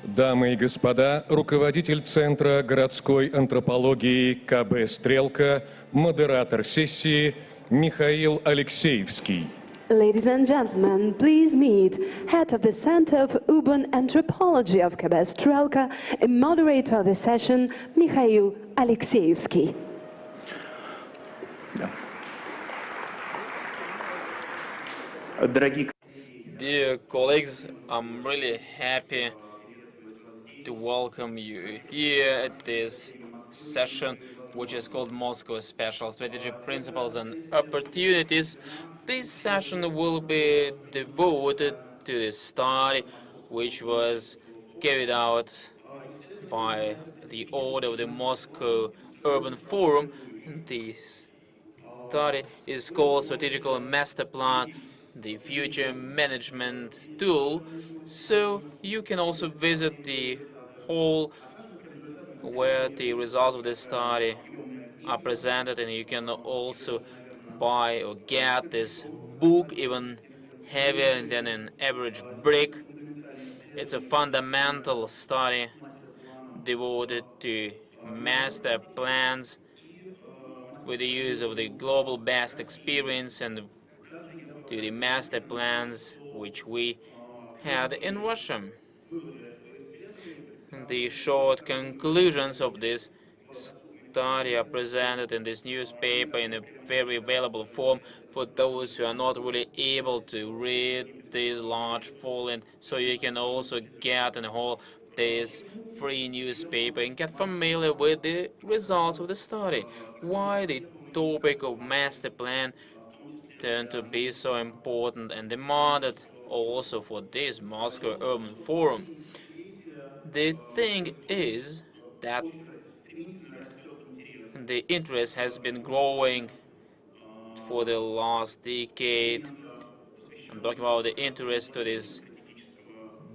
Дамы и господа, руководитель Центра городской антропологии КБ «Стрелка», модератор сессии Михаил Алексеевский. Ladies and gentlemen, please meet head of the Center of Urban Anthropology of КБ «Стрелка» and moderator of the session, Mikhail Alexeyevsky. Dear colleagues, I'm really happy to welcome you here at this session, which is called Moscow Spatial Strategy Principles and Opportunities. This session will be devoted to the study which was carried out by the order of the Moscow Urban Forum. The study is called Strategical Master Plan, the Future Management Tool. So you can also visit the hall where the results of this study are presented, and you can also buy or get this book, even heavier than an average brick. It's a fundamental study devoted to master plans with the use of the global best experience and to the master plans which we had in Russia. The short conclusions of this study are presented in this newspaper in a very available form for those who are not really able to read this large font, so you can also get in the whole this free newspaper and get familiar with the results of the study. Why the topic of master plan turned to be so important and demanded also for this Moscow Urban Forum. The thing is that the interest has been growing for the last decade. I'm talking about the interest to this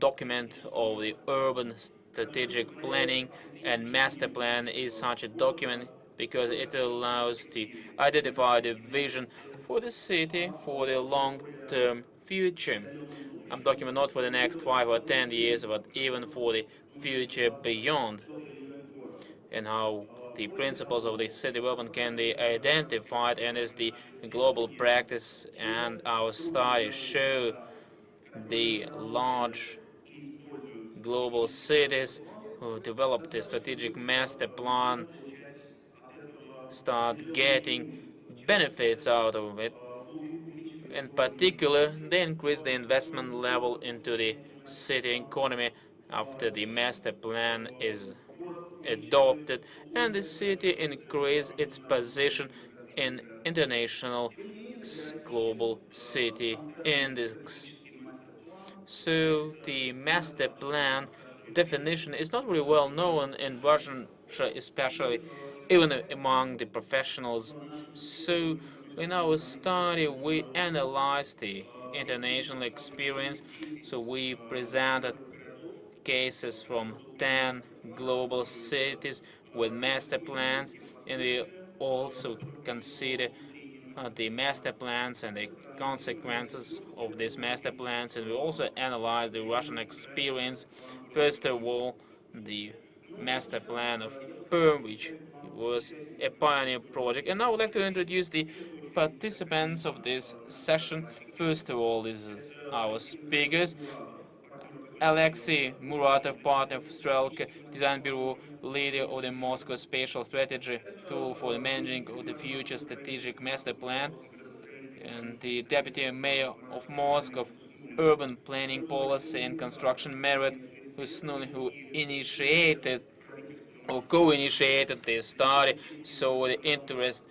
document of the urban strategic planning, and master plan is such a document because it allows to identify the vision for the city for the long-term future. I'm talking about not for the next 5 or 10 years, but even for the future beyond, and how the principles of the city development can be identified, and as the global practice and our studies show, the large global cities who develop the strategic master plan start getting benefits out of it. In particular, they increase the investment level into the city economy after the master plan is adopted, and the city increase its position in international global city index. So the master plan definition is not really well known in Russian, especially even among the professionals. So in our study, we analyzed the international experience. So we presented cases from 10 global cities with master plans, and we also consider the master plans and the consequences of these master plans, and we also analyze the Russian experience. First of all, the master plan of Perm, which was a pioneer project. And now I would like to introduce the participants of this session. First of all, this is our speakers. Alexei Muratov, partner of Strelka Design Bureau, leader of the Moscow Spatial Strategy Tool for the managing of the future strategic master plan, and the deputy mayor of Moscow, urban planning policy and construction merit, who initiated or co-initiated this study, so the interest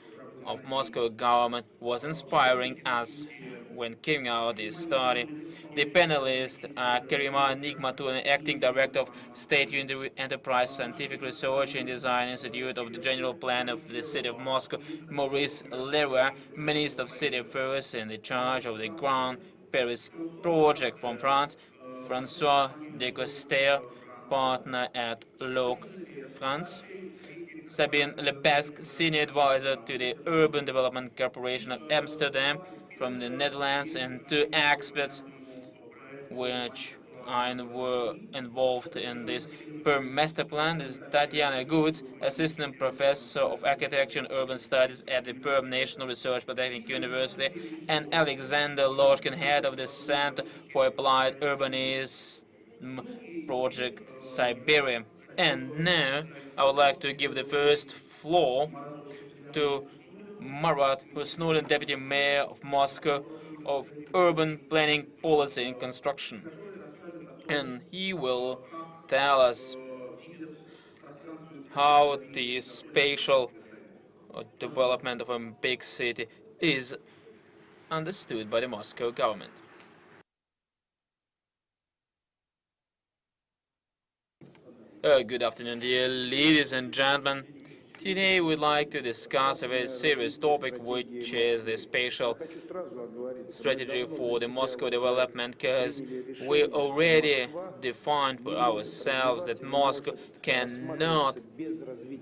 of Moscow government was inspiring us when carrying out this study. The panelists are Karima Nigmatulin, acting director of State Enterprise Scientific Research and Design Institute of the General Plan of the City of Moscow; Maurice Leroy, Minister of City Affairs and in charge of the Grand Paris project from France; François Deguster, partner at Loc France; Sabine Lebesque, Senior Advisor to the Urban Development Corporation of Amsterdam from the Netherlands; and two experts which were involved in this master plan is Tatiana Goods, Assistant Professor of Architecture and Urban Studies at the Perm National Research Polytechnic University, and Alexander Loshkin, Head of the Center for Applied Urbanism Project Siberia. And now I would like to give the first floor to Marat Husnulin, Deputy Mayor of Moscow of Urban Planning, Policy and Construction. And he will tell us how the spatial development of a big city is understood by the Moscow government. Good afternoon, dear ladies and gentlemen. Today we'd like to discuss a very serious topic, which is the spatial strategy for the Moscow development, because we already defined for ourselves that Moscow cannot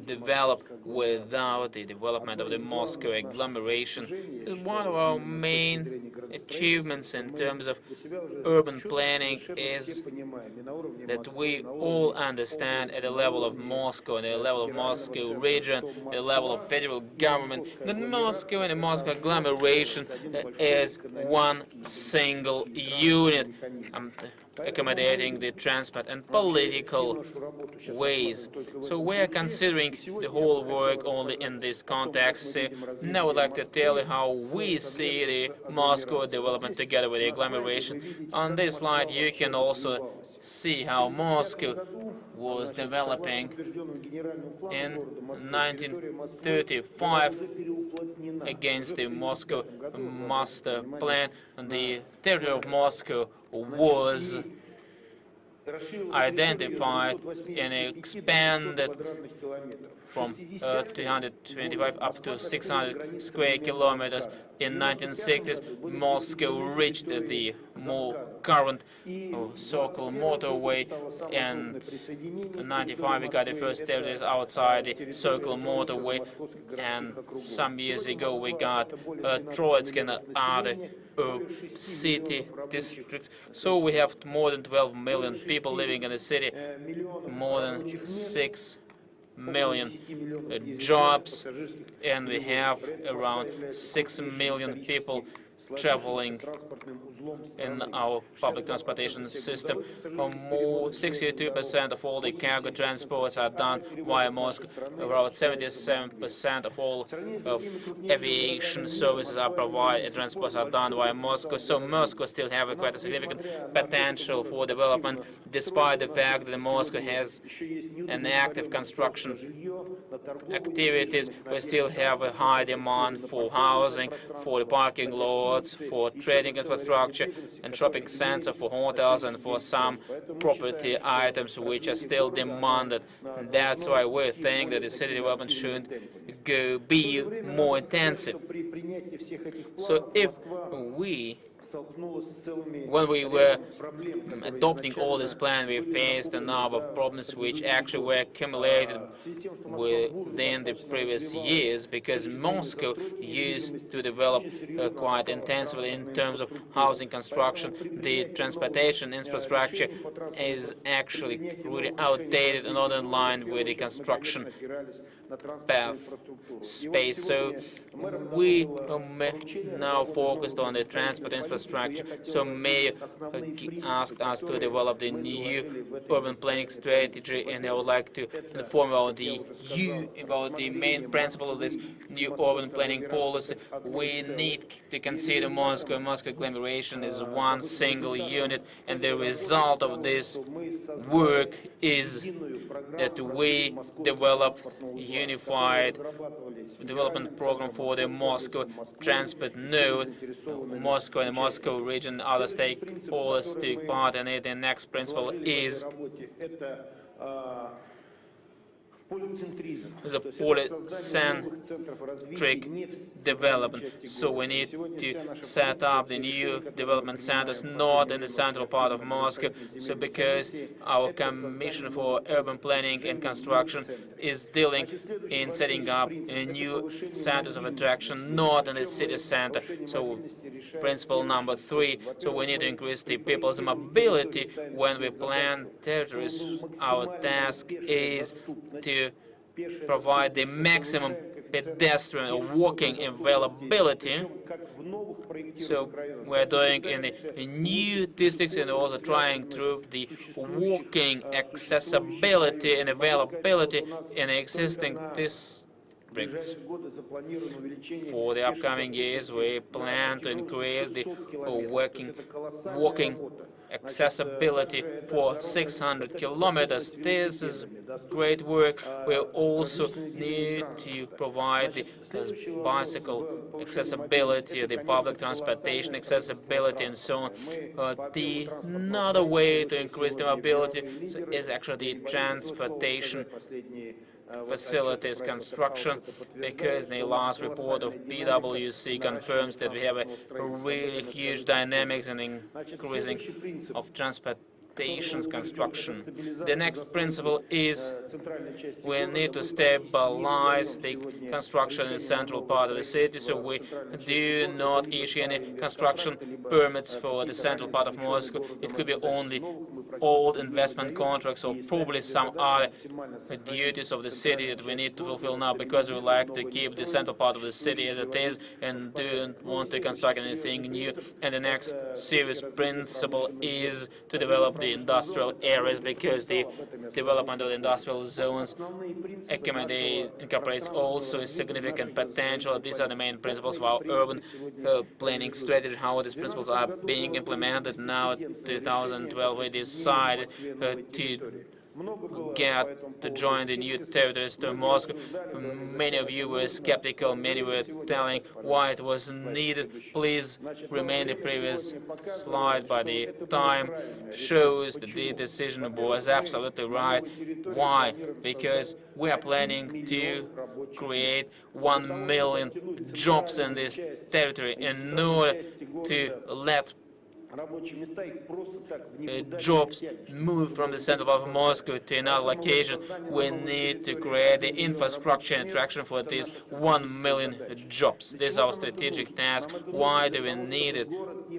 develop without the development of the Moscow agglomeration. One of our main achievements in terms of urban planning is that we all understand at the level of Moscow, at the level of Moscow region, at the level of federal government, that Moscow and the Moscow agglomeration is one single unit, accommodating the transport and political ways. So we are considering the whole work only in this context. So now I would like to tell you how we see the Moscow development together with the agglomeration. On this slide you can also see how Moscow was developing in 1935 against the Moscow master plan. The territory of Moscow was identified and expanded from 225 up to 600 square kilometers. In 1960s, Moscow reached the more current so-called motorway, and in 95 we got the first territories outside the so-called motorway, and some years ago we got Troitsky and other city districts. So we have more than 12 million people living in the city, more than 6 million jobs, and we have around 6 million people traveling in our public transportation system. More 62% of all the cargo transports are done via Moscow. Around 77% of all aviation services are provided, transports are done via Moscow. So Moscow still have quite a significant potential for development, despite the fact that Moscow has an active construction activities. We still have a high demand for housing, for the parking lots, for trading infrastructure and shopping centers, for hotels, and for some property items which are still demanded. That's why we think that the city development should be more intensive. So if when we were adopting all this plan, we faced a number of problems which actually were accumulated within the previous years, because Moscow used to develop quite intensively in terms of housing construction. The transportation infrastructure is actually really outdated and not in line with the construction path space. So we now focused on the transport infrastructure. So Mayor asked us to develop the new urban planning strategy, and I would like to inform about the main principle of this new urban planning policy. We need to consider Moscow agglomeration as one single unit, and the result of this work is that we develop unified development program for the Moscow transport node. Moscow and the Moscow region, other stakeholders take part in it. The next principle is is a polycentric development. So we need to set up the new development centers not in the central part of Moscow. So because our Commission for Urban Planning and Construction is dealing in setting up new centers of attraction not in the city center. So principle number 3, so we need to increase the people's mobility when we plan territories. Our task is to provide the maximum pedestrian or walking availability. So we're doing in the new districts and also trying through the walking accessibility and availability in the existing districts. For the upcoming years, we plan to increase the walking accessibility for 600 kilometers. This is great work. We also need to provide the bicycle accessibility, the public transportation accessibility, and so on. Another way to increase the mobility is actually the transportation facilities construction, because the last report of PwC confirms that we have a really huge dynamics and increasing of transportation construction. The next principle is we need to stabilize the construction in the central part of the city, so we do not issue any construction permits for the central part of Moscow. It could be only old investment contracts or probably some other duties of the city that we need to fulfill now, because we like to keep the central part of the city as it is and don't want to construct anything new. And the next serious principle is to develop the industrial areas, because the development of the industrial zones incorporates also a significant potential. These are the main principles of our urban planning strategy. How these principles are being implemented now in 2012, we decided to join the new territories to Moscow. Many of you were skeptical, many were telling why it was needed. Please remain the previous slide, but the time shows that the decision was absolutely right. Why? Because we are planning to create 1 million jobs in this territory in order to let jobs move from the center of Moscow to another location. We need to create the infrastructure and attraction for these 1 million jobs. This is our strategic task. Why do we need it?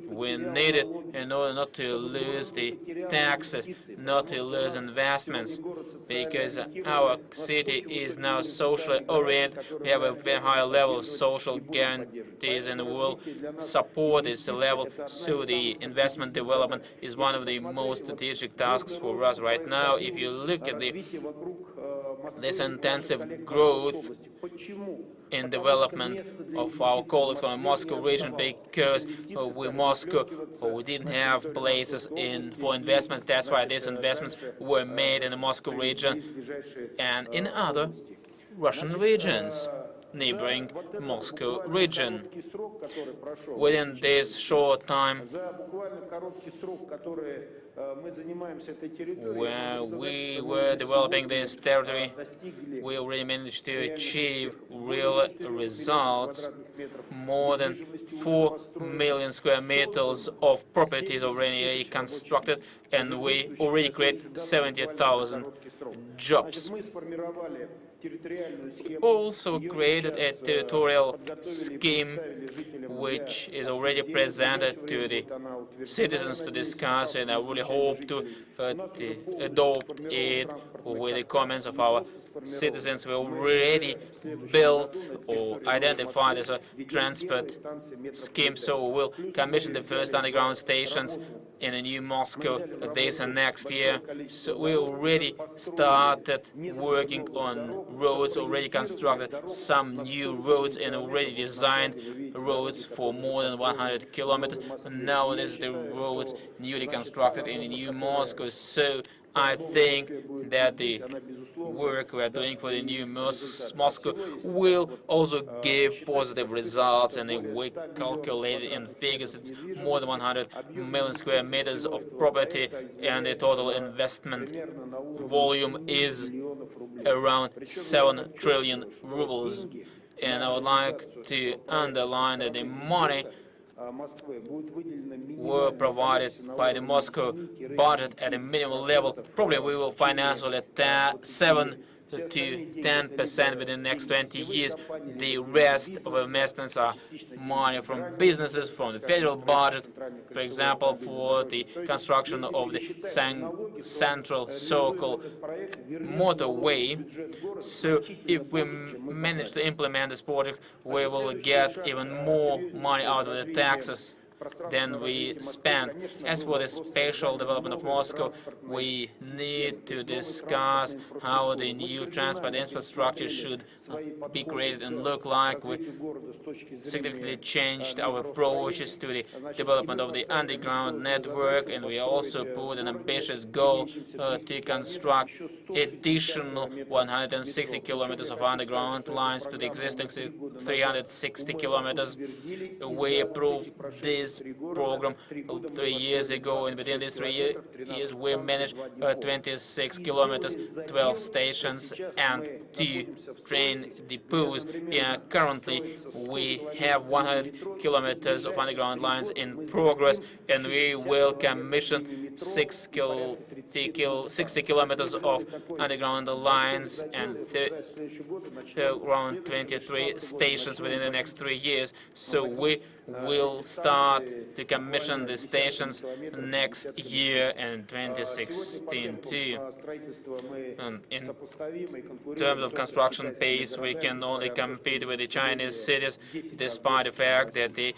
We need it in order not to lose the taxes, not to lose investments, because our city is now socially oriented. We have a very high level of social guarantees, and we will support this level. So the investment development is one of the most strategic tasks for us right now. If you look at this intensive growth in development of our colleagues from the Moscow region, because we didn't have places for investments. That's why these investments were made in the Moscow region and in other Russian regions neighboring Moscow region. Within this short time where we were developing this territory, we already managed to achieve real results. More than 4 million square meters of properties already constructed, and we already created 70,000 jobs. We also created a territorial scheme which is already presented to the citizens to discuss, and I really hope to adopt it with the comments of our citizens. We already built or identified as a transport scheme, so we will commission the first underground stations in the new Moscow this and next year. So we already started working on roads, already constructed some new roads and already designed roads for more than 100 kilometers. Now this is the roads newly constructed in the new Moscow. So I think that the work we are doing for the new Moscow will also give positive results, and if we calculate it in figures, it's more than 100 million square meters of property, and the total investment volume is around 7 trillion rubles. And I would like to underline that the money were provided by the Moscow budget at a minimum level. Probably we will finance only 7 to 10% within the next 20 years. The rest of investments are money from businesses, from the federal budget, for example, for the construction of the central so-called motorway. So if we manage to implement this project, we will get even more money out of the taxes than we spend. As for the spatial development of Moscow, we need to discuss how the new transport infrastructure should be created and look like. We significantly changed our approaches to the development of the underground network, and we also put an ambitious goal to construct additional 160 kilometers of underground lines to the existing 360 kilometers. We approved this program 3 years ago, and within these 3 years we managed 26 kilometers, 12 stations, and 2 train depots. Currently, we have 100 kilometers of underground lines in progress, and we will commission 60 kilometers of underground lines and around 23 stations within the next 3 years. So we will start to commission the stations next year in 2016 too. And in terms of construction pace, we can only compete with the Chinese cities, despite the fact that they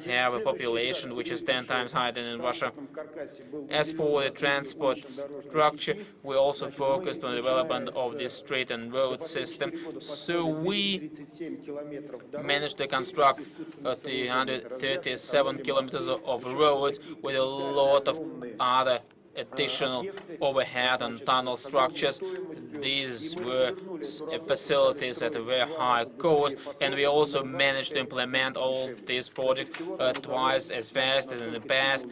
have a population which is 10 times higher than in Russia. As for the transport structure, we also focused on the development of the street and road system. So we managed to construct 337 kilometers of roads with a lot of other additional overhead and tunnel structures. These were facilities at a very high cost, and we also managed to implement all these projects twice as fast as in the past.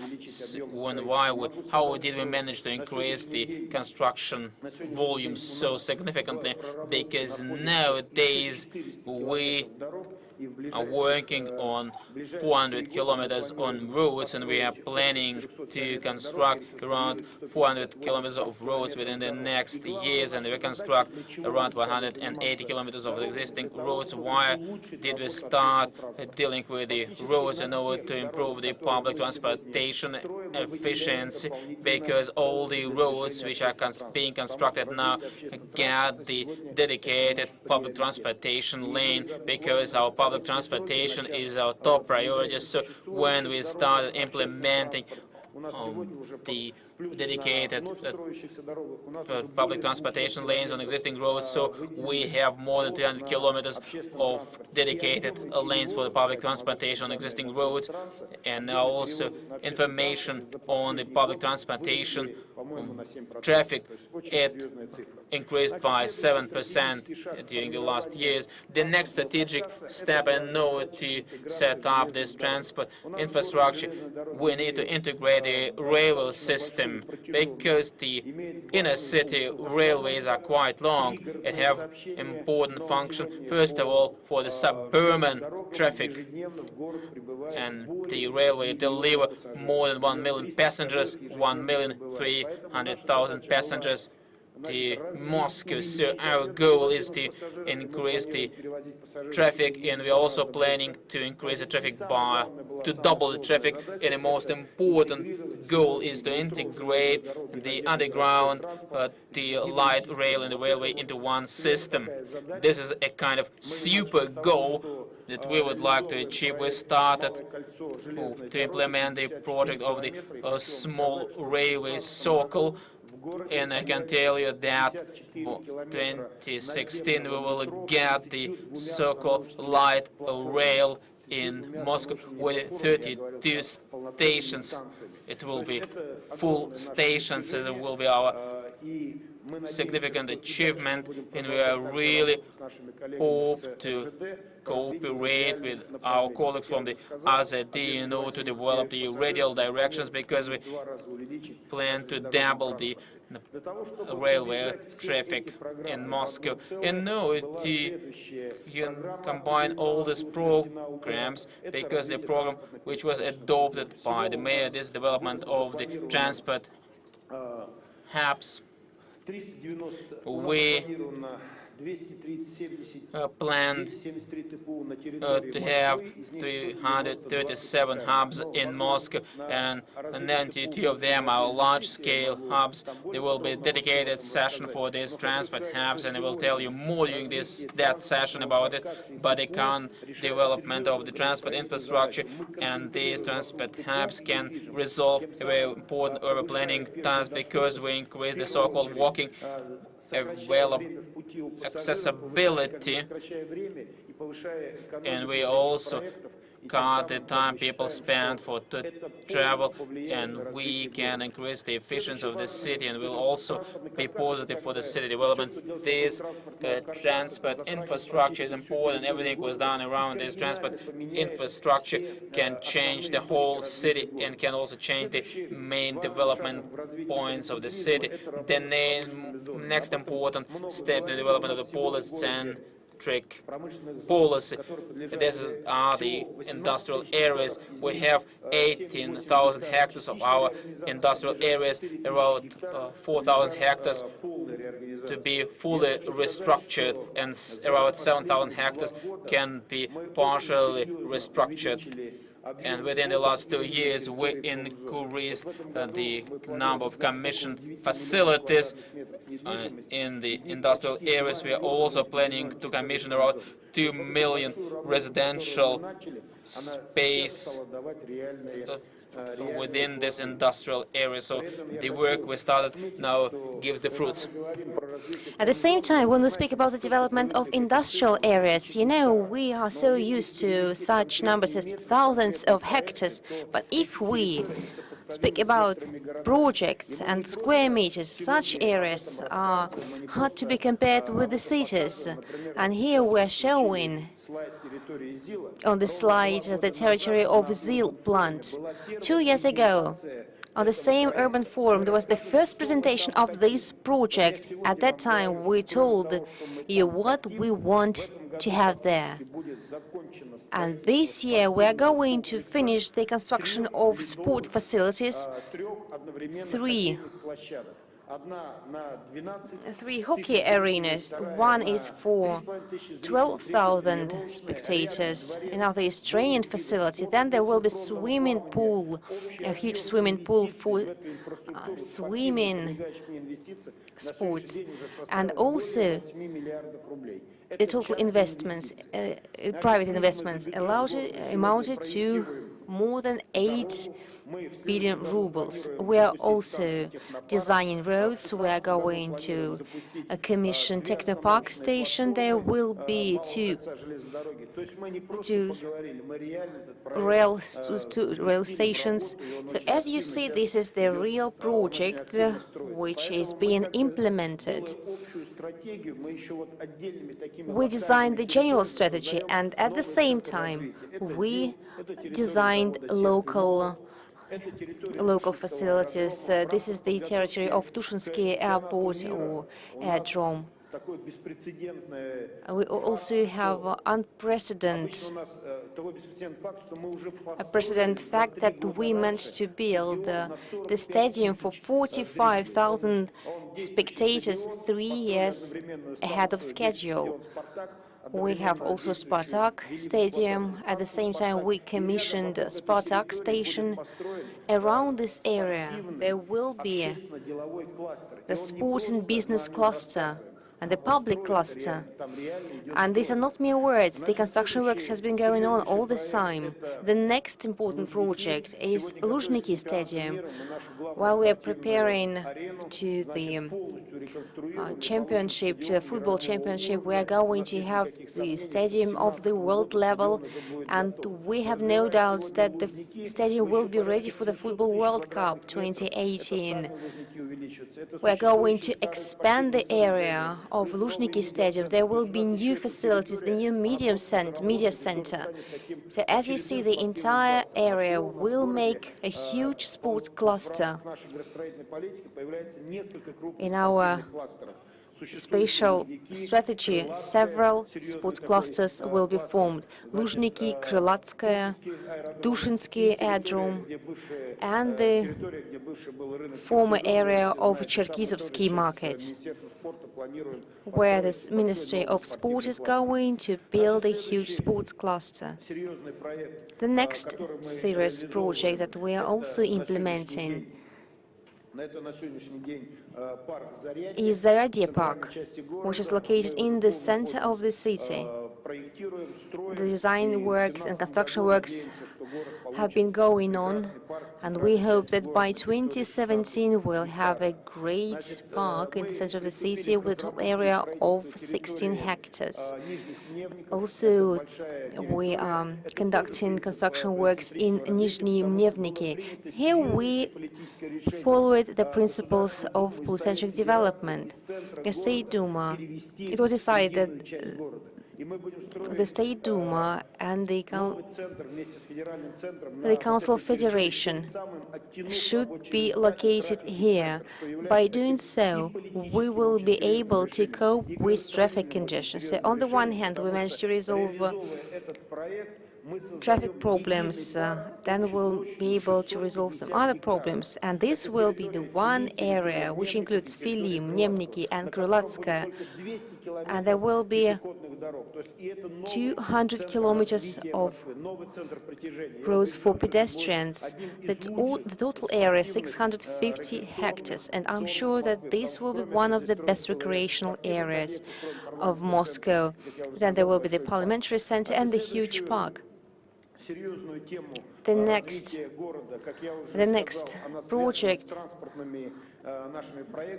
How did we manage to increase the construction volume so significantly? Because nowadays we are working on 400 kilometers on roads, and we are planning to construct around 400 kilometers of roads within the next years, and we construct around 180 kilometers of existing roads. Why did we start dealing with the roads in order to improve the public transportation efficiency? Because all the roads which are being constructed now get the dedicated public transportation lane, because our public transportation is our top priority. So when we started implementing the dedicated public transportation lanes on existing roads, so we have more than 300 kilometers of dedicated lanes for the public transportation on existing roads, and also information on the public transportation traffic. It increased by 7% during the last years. The next strategic step in order to set up this transport infrastructure, we need to integrate the railway system, because the inner city railways are quite long and have important function. First of all, for the suburban traffic, and the railway deliver more than 1 million passengers, 1,300,000 passengers to Moscow. So our goal is to increase the traffic, and we're also planning to increase the traffic to double the traffic. And the most important goal is to integrate the underground, the light rail and the railway into one system. This is a kind of super goal that we would like to achieve. We started to implement the project of the small railway circle, and I can tell you that 2016 we will get the so-called light rail in Moscow with 32 stations. it will be full stations. It will be our significant achievement, and we are really hope to cooperate with our colleagues from the AZD in order to develop the radial directions, because we plan to double the railway traffic in Moscow. And no, you can combine all these programs, because the program which was adopted by the mayor, this development of the transport hubs, we planned to have 337 hubs in Moscow, and 92 of them are large-scale hubs. There will be a dedicated session for these transport hubs, and I will tell you more during that session about it. But the current development of the transport infrastructure and these transport hubs can resolve a very important urban planning task, because we increase the so-called walking accessibility, and we also cut the time people spend to travel, and we can increase the efficiency of the city, and will also be positive for the city development. This transport infrastructure is important. Everything was done around this transport infrastructure can change the whole city, and can also change the main development points of the city. The next important step, the development of the polycentric policy. These are the industrial areas. We have 18,000 hectares of our industrial areas, around 4,000 hectares to be fully restructured, and around 7,000 hectares can be partially restructured. And within the last 2 years, we increased the number of commissioned facilities in the industrial areas. We are also planning to commission around 2 million residential space within this industrial area. So the work we started now gives the fruits. At the same time, when we speak about the development of industrial areas, you know, we are so used to such numbers as thousands of hectares. But if we speak about projects and square meters, such areas are hard to be compared with the cities. And here we are showing on the slide the territory of ZIL plant. 2 years ago, on the same urban forum, there was the first presentation of this project. At that time, we told you what we want to have there. And this year, we are going to finish the construction of sport facilities, three hockey arenas. One is for 12,000 spectators, another is training facility. Then there will be swimming pool, a huge swimming pool for swimming sports, and also the total investments, private investments, amounted to more than 8 billion rubles. We are also designing roads. We are going to commission Technopark station. There will be two rail stations. So as you see, this is the real project which is being implemented. We designed the general strategy, and at the same time, we designed local facilities. This is the territory of Tushinsky Airport or Airdrome. We also have unprecedented fact that we managed to build the stadium for 45,000 spectators 3 years ahead of schedule. We have also Spartak Stadium. At the same time, we commissioned Spartak Station. Around this area, there will be the sport and business cluster and the public cluster. And these are not mere words. The construction works has been going on all this time. The next important project is Luzhniki Stadium. While we are preparing to the championship, football championship. We are going to have the stadium of the world level, and we have no doubts that the stadium will be ready for the Football World Cup 2018. We are going to expand the area of Luzhniki Stadium. There will be new facilities, the new media center. So as you see, the entire area will make a huge sports cluster. In our spatial strategy, several sports clusters will be formed. Luzhniki, Krylatskaya, Dushinsky Aerodrome, and the former area of Cherkizovsky Market, where the Ministry of Sport is going to build a huge sports cluster. The next serious project that we are also implementing is Zaradye Park, which is located in the center of the city. The design works and construction works have been going on, and we hope that by 2017 we'll have a great park in the center of the city with a total area of 16 hectares. Also, we are conducting construction works in Nizhny Mnevniki. Here we followed the principles of polycentric development. The State Duma, it was decided that the State Duma and the Council of Federation should be located here. By doing so, we will be able to cope with traffic congestion. So on the one hand, we managed to resolve traffic problems, then we'll be able to resolve some other problems. And this will be the one area which includes Filim, Nemniki, and Krylatskaya. And there will be 200 kilometers of roads for pedestrians. The total area is 650 hectares, and I'm sure that this will be one of the best recreational areas of Moscow. Then there will be the parliamentary center and the huge park. The next project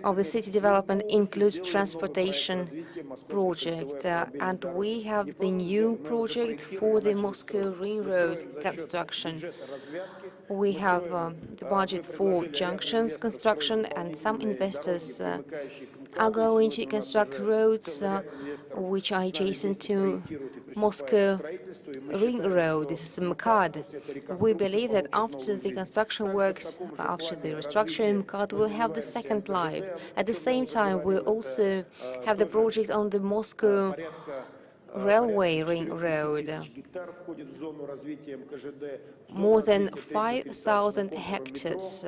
of the city development includes transportation project, and we have the new project for the Moscow Ring Road construction. We have the budget for junctions construction, and some investors are going to construct roads which are adjacent to Moscow Ring Road. This is MKAD. We believe that after the construction works, after the restructuring, MKAD will have the second life. At the same time, we also have the project on the Moscow Railway Ring Road. More than 5,000 hectares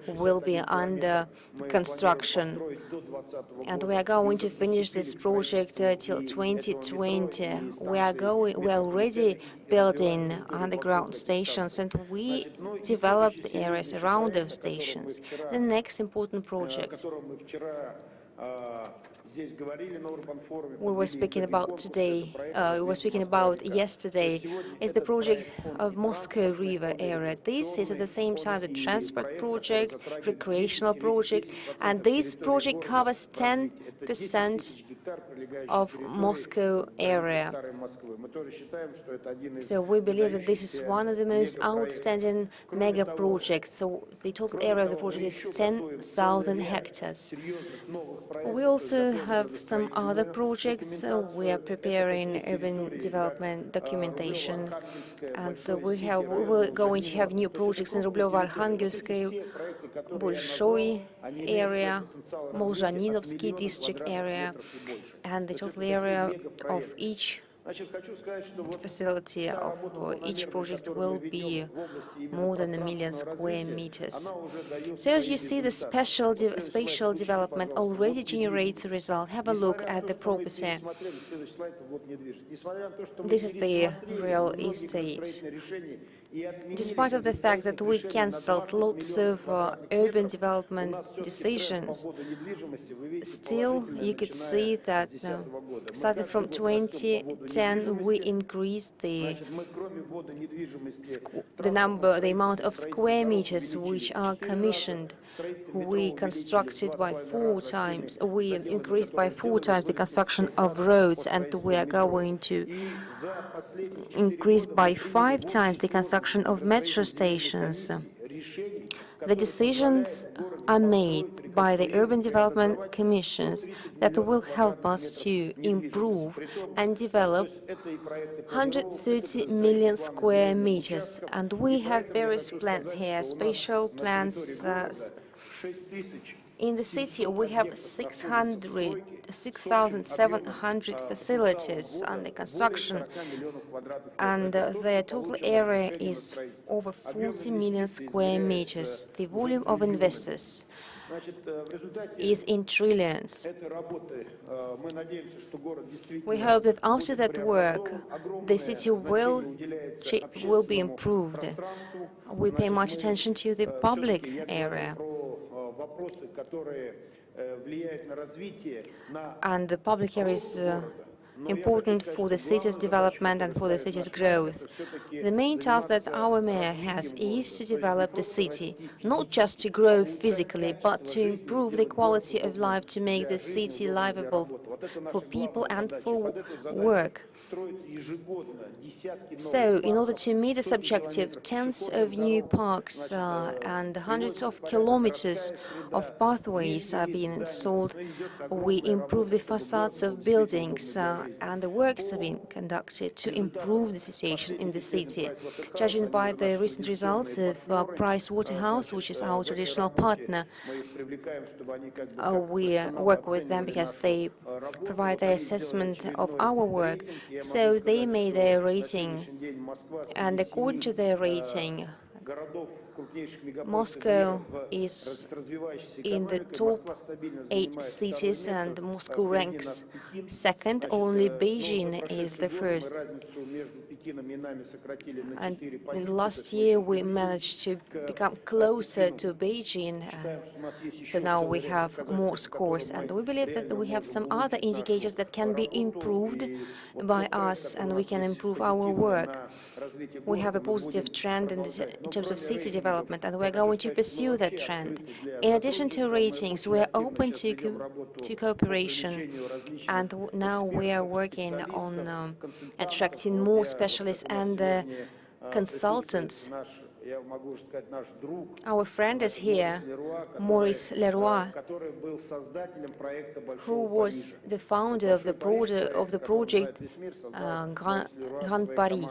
will be under construction, and we are going to finish this project till 2020. We are already building underground stations, and we develop the areas around those stations. The next important project we were speaking about yesterday is the project of Moscow River area. This is at the same time the transport project, recreational project, and this project covers 10% of Moscow area. So we believe that this is one of the most outstanding mega projects. So the total area of the project is 10,000 hectares. We also have some other projects. We are preparing urban development documentation, and we're going to have new projects in Rublevo-Arkhangelskoye, Bolshoi area, Molzhaninovsky district area, and the total area of each facility of each project will be more than 1 million square meters. So as you see, the spatial development already generates a result. Have a look at the property. This is the real estate. Despite of the fact that we cancelled lots of urban development decisions, still you could see that starting from 2010 we increased the the amount of square meters which are commissioned. We constructed by 4 times, we increased by 4 times the construction of roads, and we are going to increase by 5 times the construction of metro stations. The decisions are made by the urban development commissions that will help us to improve and develop 130 million square meters. And we have various plans here, spatial plans. In the city, we have 6,700 facilities under construction, and their total area is over 40 million square meters. The volume of investors is in trillions. We hope that after that work, the city will be improved. We pay much attention to the public area. And the public area is important for the city's development and for the city's growth. The main task that our mayor has is to develop the city, not just to grow physically, but to improve the quality of life, to make the city livable for people and for work. So, in order to meet this objective, tens of new parks and hundreds of kilometers of pathways are being installed. We improve the facades of buildings and the works are being conducted to improve the situation in the city. Judging by the recent results of Price Waterhouse, which is our traditional partner, we work with them because they provide the assessment of our work. So they made their rating, and according to their rating, Moscow is in the top 8 cities, and Moscow ranks second. Only Beijing is the first. And in the last year, we managed to become closer to Beijing, so now we have more scores. And we believe that we have some other indicators that can be improved by us, and we can improve our work. We have a positive trend in terms of city development, and we're going to pursue that trend. In addition to ratings, we are open to cooperation, and now we are working on attracting more specialists and consultants. Our friend is here, Maurice Leroy, who was the founder of the project Grand Paris.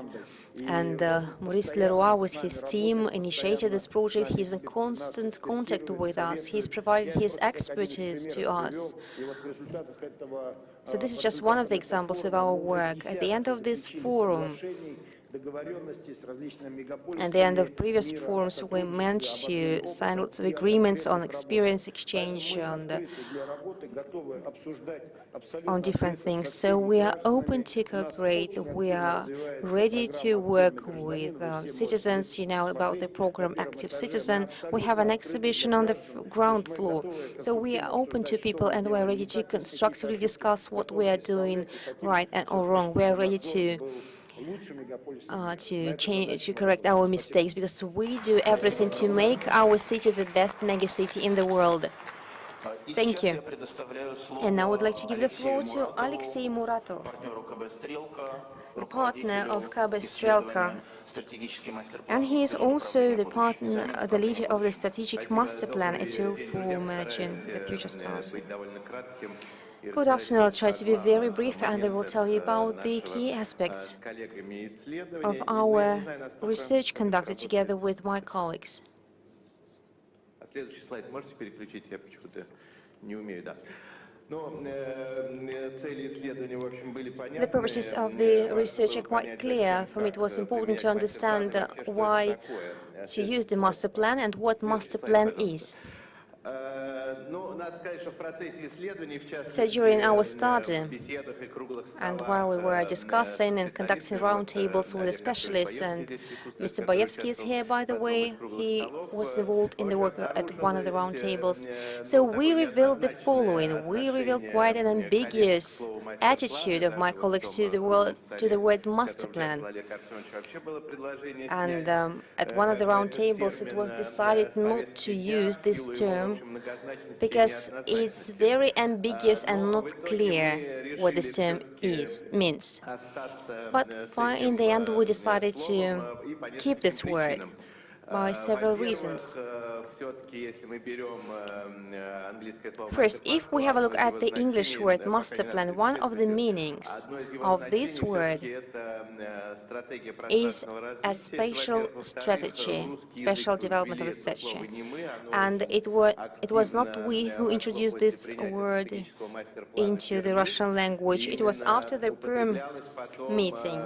And Maurice Leroy, with his team, initiated this project. He's in constant contact with us. He's provided his expertise to us. So this is just one of the examples of our work. At the end of this forum, at the end of previous forums, we managed to sign lots of agreements on experience exchange and on different things. So we are open to cooperate. We are ready to work with citizens. You know about the program Active Citizen. We have an exhibition on the ground floor. So we are open to people, and we are ready to constructively discuss what we are doing right or wrong. We are ready to correct our mistakes, because we do everything to make our city the best megacity in the world. Thank you. And now I would like to give the floor to Alexei Muratov, the partner of KB Strelka, and he is also the partner, the leader of the strategic master plan, a tool for managing the future stars. Good afternoon. I'll try to be very brief, and I will tell you about the key aspects of our research conducted together with my colleagues. The purposes of the research are quite clear. For me, it was important to understand why to use the master plan and what master plan is. So during our study, and while we were discussing and conducting roundtables with the specialists, and Mr. Bayevsky is here, by the way, he was involved in the work at one of the roundtables. So we revealed the following. We revealed quite an ambiguous attitude of my colleagues to the word master plan. And at one of the roundtables, it was decided not to use this term because it's very ambiguous and not clear what this term means. But in the end, we decided to keep this word by several reasons. First, if we have a look at the English word master plan, one of the meanings of this word is a spatial strategy, spatial development of a strategy. And it was not we who introduced this word into the Russian language. It was after the Perm meeting.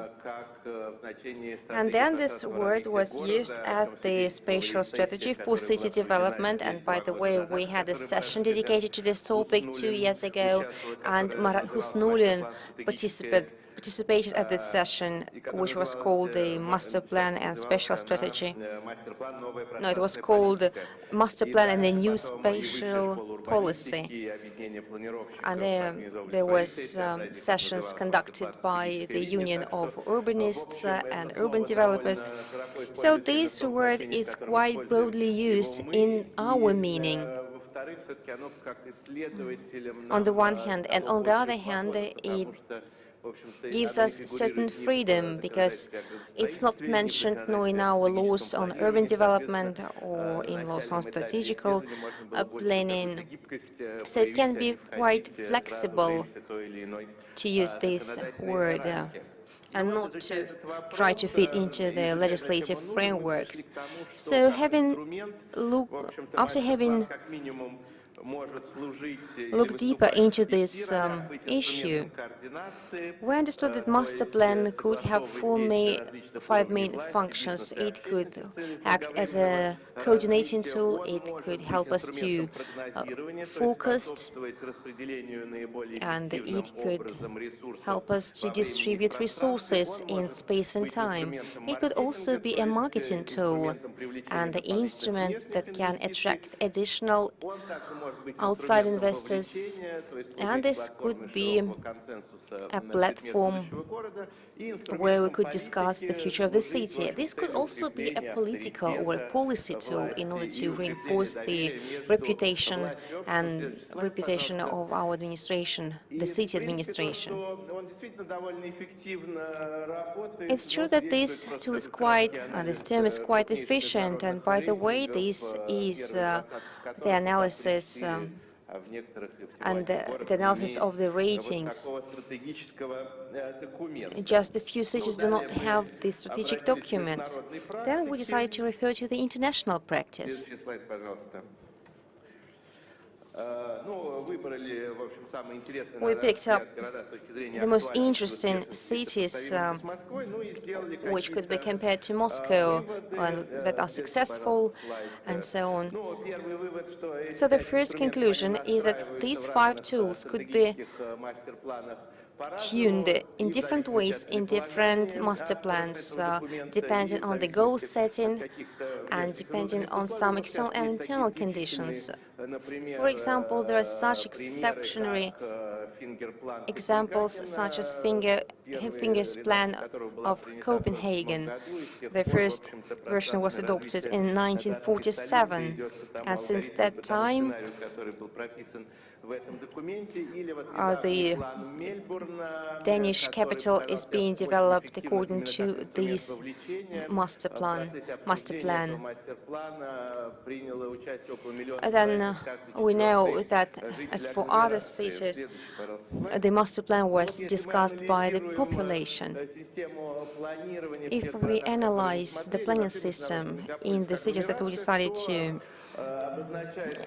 And then this word was used at the spatial strategy for city development. And by the way, we had a session dedicated to this topic 2 years ago, and Marat Husnulin participated at this session, which was called the Master Plan and Spatial Strategy. No, it was called Master Plan and the New Spatial Policy. And there was sessions conducted by the Union of Urbanists and Urban Developers. So this word is quite broadly used in our meaning on the one hand, and on the other hand, it gives us certain freedom because it's not mentioned nor in our laws on urban development or in laws on strategical planning. So it can be quite flexible to use this word and not to try to fit into the legislative frameworks. So after having look deeper into this issue, we understood that master plan could have five main functions. It could act as a coordinating tool. It could help us to focus, and it could help us to distribute resources in space and time. It could also be a marketing tool and the instrument that can attract additional outside investors, and this could be a platform where we could discuss the future of the city. This could also be a political or a policy tool in order to reinforce the reputation of our administration, the city administration. It's true that this tool is this term is quite efficient, and by the way, this is the analysis and the analysis of the ratings. Just a few cities do not have these strategic documents. Then we decided to refer to the international practice. We picked up the most interesting cities which could be compared to Moscow and that are successful and so on. So the first conclusion is that these 5 tools could be tuned in different ways in different master plans, depending on the goal setting and depending on some external and internal conditions. For example, there are such exceptional examples such as Finger's plan of Copenhagen. The first version was adopted in 1947, and since that time the Danish capital is being developed according to this master plan. Then we know that as for other cities, the master plan was discussed by the population. If we analyze the planning system in the cities that we decided to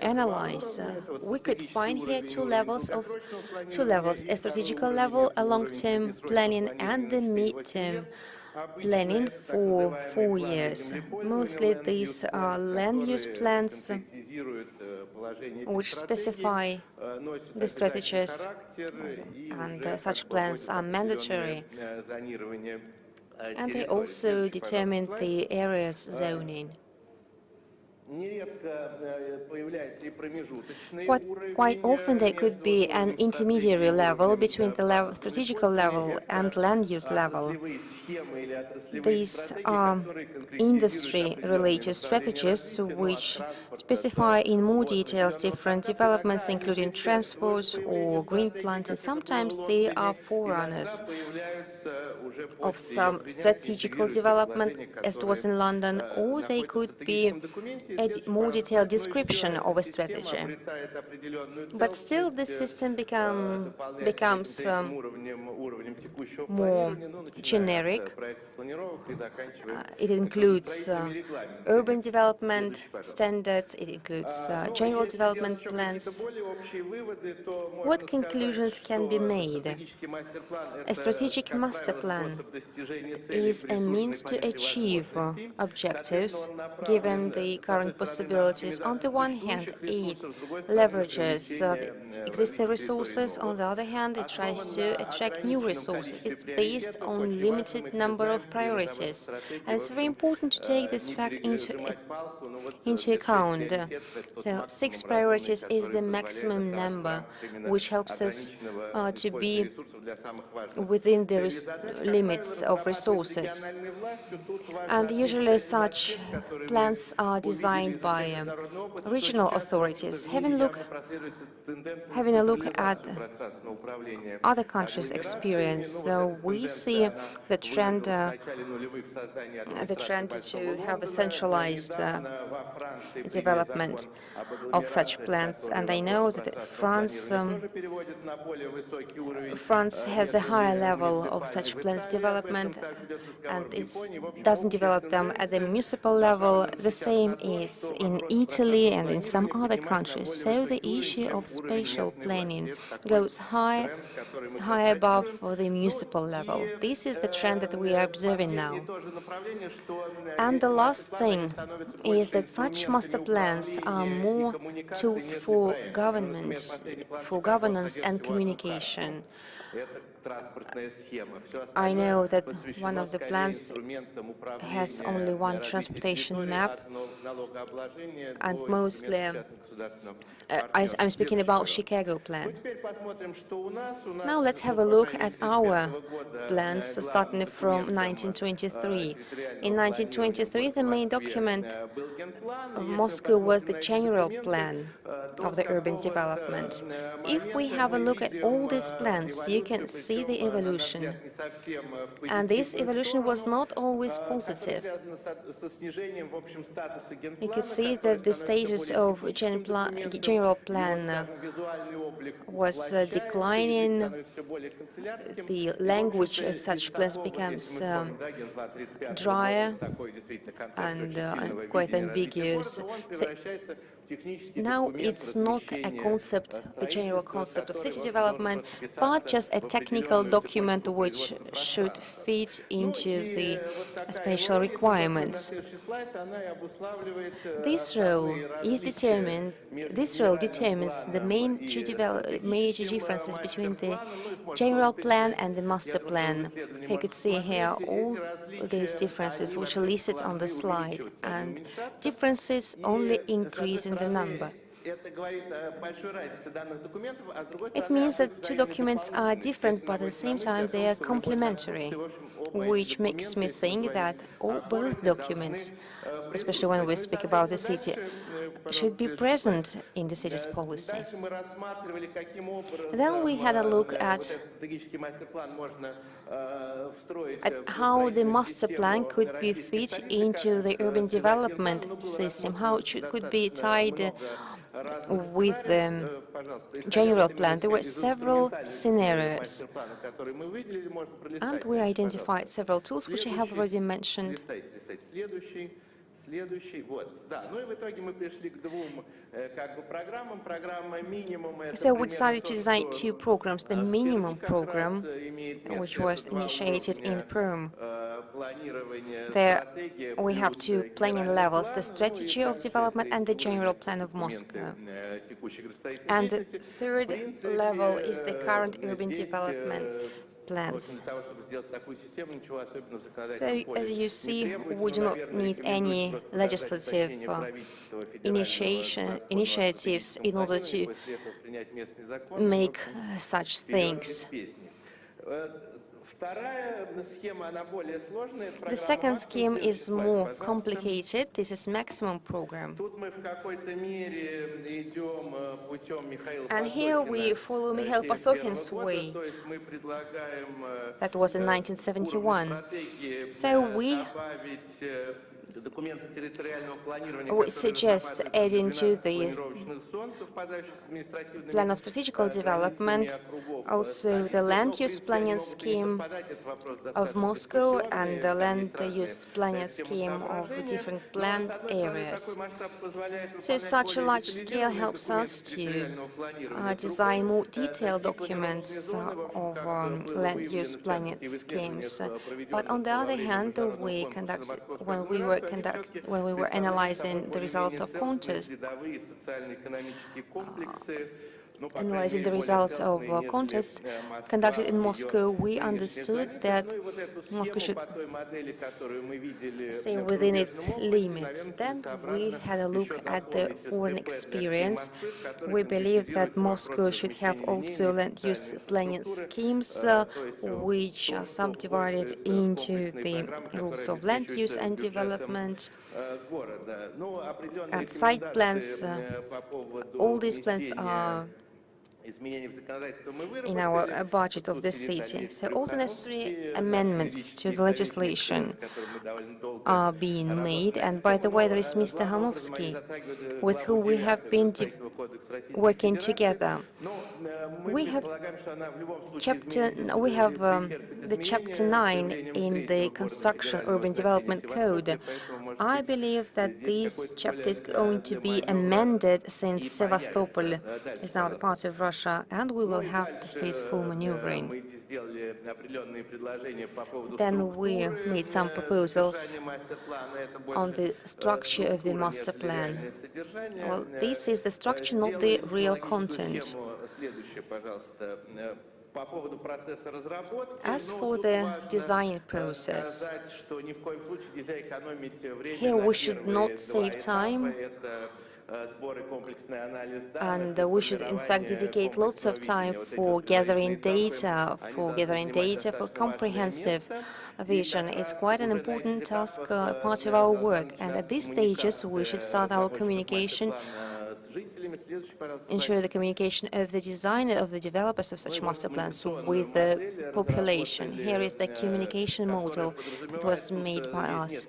analyze, we could find here two levels, a strategical level, a long-term planning, and the mid-term planning for 4 years. Mostly these are land use plans which specify the strategies, and such plans are mandatory, and they also determine the area's zoning. Quite often there could be an intermediary level between the strategical level and land use level. These are industry-related strategies which specify in more details different developments, including transport or green plants, and sometimes they are forerunners of some strategical development, as it was in London, or they could be a more detailed description of a strategy. But still, this system becomes more generic. It includes urban development standards, it includes general development plans. What conclusions can be made? A strategic master plan is a means to achieve objectives given the current possibilities. On the one hand, it leverages the existing resources. On the other hand, it tries to attract new resources. It's based on limited number of priorities. And it's very important to take this fact into account. So 6 priorities is the maximum number, which helps us to be within the limits of resources. And usually such plans are designed by regional authorities. Having a look at other countries' experience, so we see the trend to have a centralized development of such plans. And I know that France has a higher level of such plans development, and it doesn't develop them at the municipal level. The same is in Italy and in some other countries. So the issue of spatial planning goes high above the municipal level. This is the trend that we are observing now. And the last thing is that such master plans are more tools for governance and communication. I know that one of the plans has only one transportation map, and mostly I'm speaking about Chicago plan. Now let's have a look at our plans starting from 1923. In 1923, the main document of Moscow was the general plan of the urban development. If we have a look at all these plans, you can see the evolution. And this evolution was not always positive. You can see that the status of general plan was declining. The language of such plans becomes drier and quite ambiguous. So now it's not a concept, the general concept of city development, but just a technical document which should fit into the spatial requirements. This role determines the major differences between the general plan and the master plan. You could see here all these differences which are listed on the slide, and differences only increase in the number. It means that two documents are different, but at the same time they are complementary, which makes me think that both documents, especially when we speak about the city, should be present in the city's policy. Then we had a look at how the master plan could be fit into the urban development system, how it could be tied with the general plan. There were several scenarios, and we identified several tools which I have already mentioned. Следующий, вот, да. Ну и в итоге мы пришли к двум как бы программам. Программа минимум — это So we примерно decided to то, design что two programs. The minimum впереди как раз program, имеет место. which Это was два initiated in уровня Perm. планирования, There стратегия we have плюс two planning генеральный levels, план. the Ну и strategy of также development and третий the general уровень — plan это of документы Moscow. текущей градостроительной And the деятельности. В third level is the current принципе, urban здесь, development в общем, plans. для того, чтобы сделать такую систему, ничего особенного в законодательном So, поле as you не see, требуется. we Ну, do not наверное, need рекомендуется any просто подождать legislative уточнения правительства федерального закона о initiatives стратегическом in order планировании, to после этого принять местный закон. И, в make общем, such вперед без things. песни. Вторая схема, она более сложная. Это The программа second «Максимум». scheme Следующий is слайд, more пожалуйста. complicated. This is maximum program. Тут мы в какой-то мере идем путем Михаила And here we follow Mikhail Pasokhin's way. То есть мы предлагаем That was in уровень 1971. стратегии So we добавить документы территориального планирования, we которые suggest разрабатываются adding для to 12 the планировочных зон, совпадающих с административными plan of strategical development, also the land use planning scheme of Moscow and the land use planning scheme of different planned areas. So such a large scale helps us to design more detailed documents of land use planning schemes. But on the other hand, when we were analyzing the results of contests, contests conducted in Moscow, we understood that Moscow should stay within its limits. Then we had a look at the foreign experience. We believe that Moscow should have also land use planning schemes which are subdivided into the rules of land use and development and site plans. All these plans are in our budget of the city. So all the necessary amendments to the legislation are being made. And by the way, there is Mr. Hamovsky, with whom we have been working together. We have the chapter 9 in the Construction Urban Development Code. I believe that this chapter is going to be amended since Sevastopol is now the part of Russia, and we will have the space for maneuvering. Then we made some proposals on the structure of the master plan. Well, this is the structure, not the real content. As for the design process, here we should not save time, and we should in fact dedicate lots of time for gathering data, for comprehensive vision. It's quite an important task, part of our work, and at these stages we should start our communication, ensure the communication of the designer, of the developers of such master plans with the population. Here is the communication model that was made by us.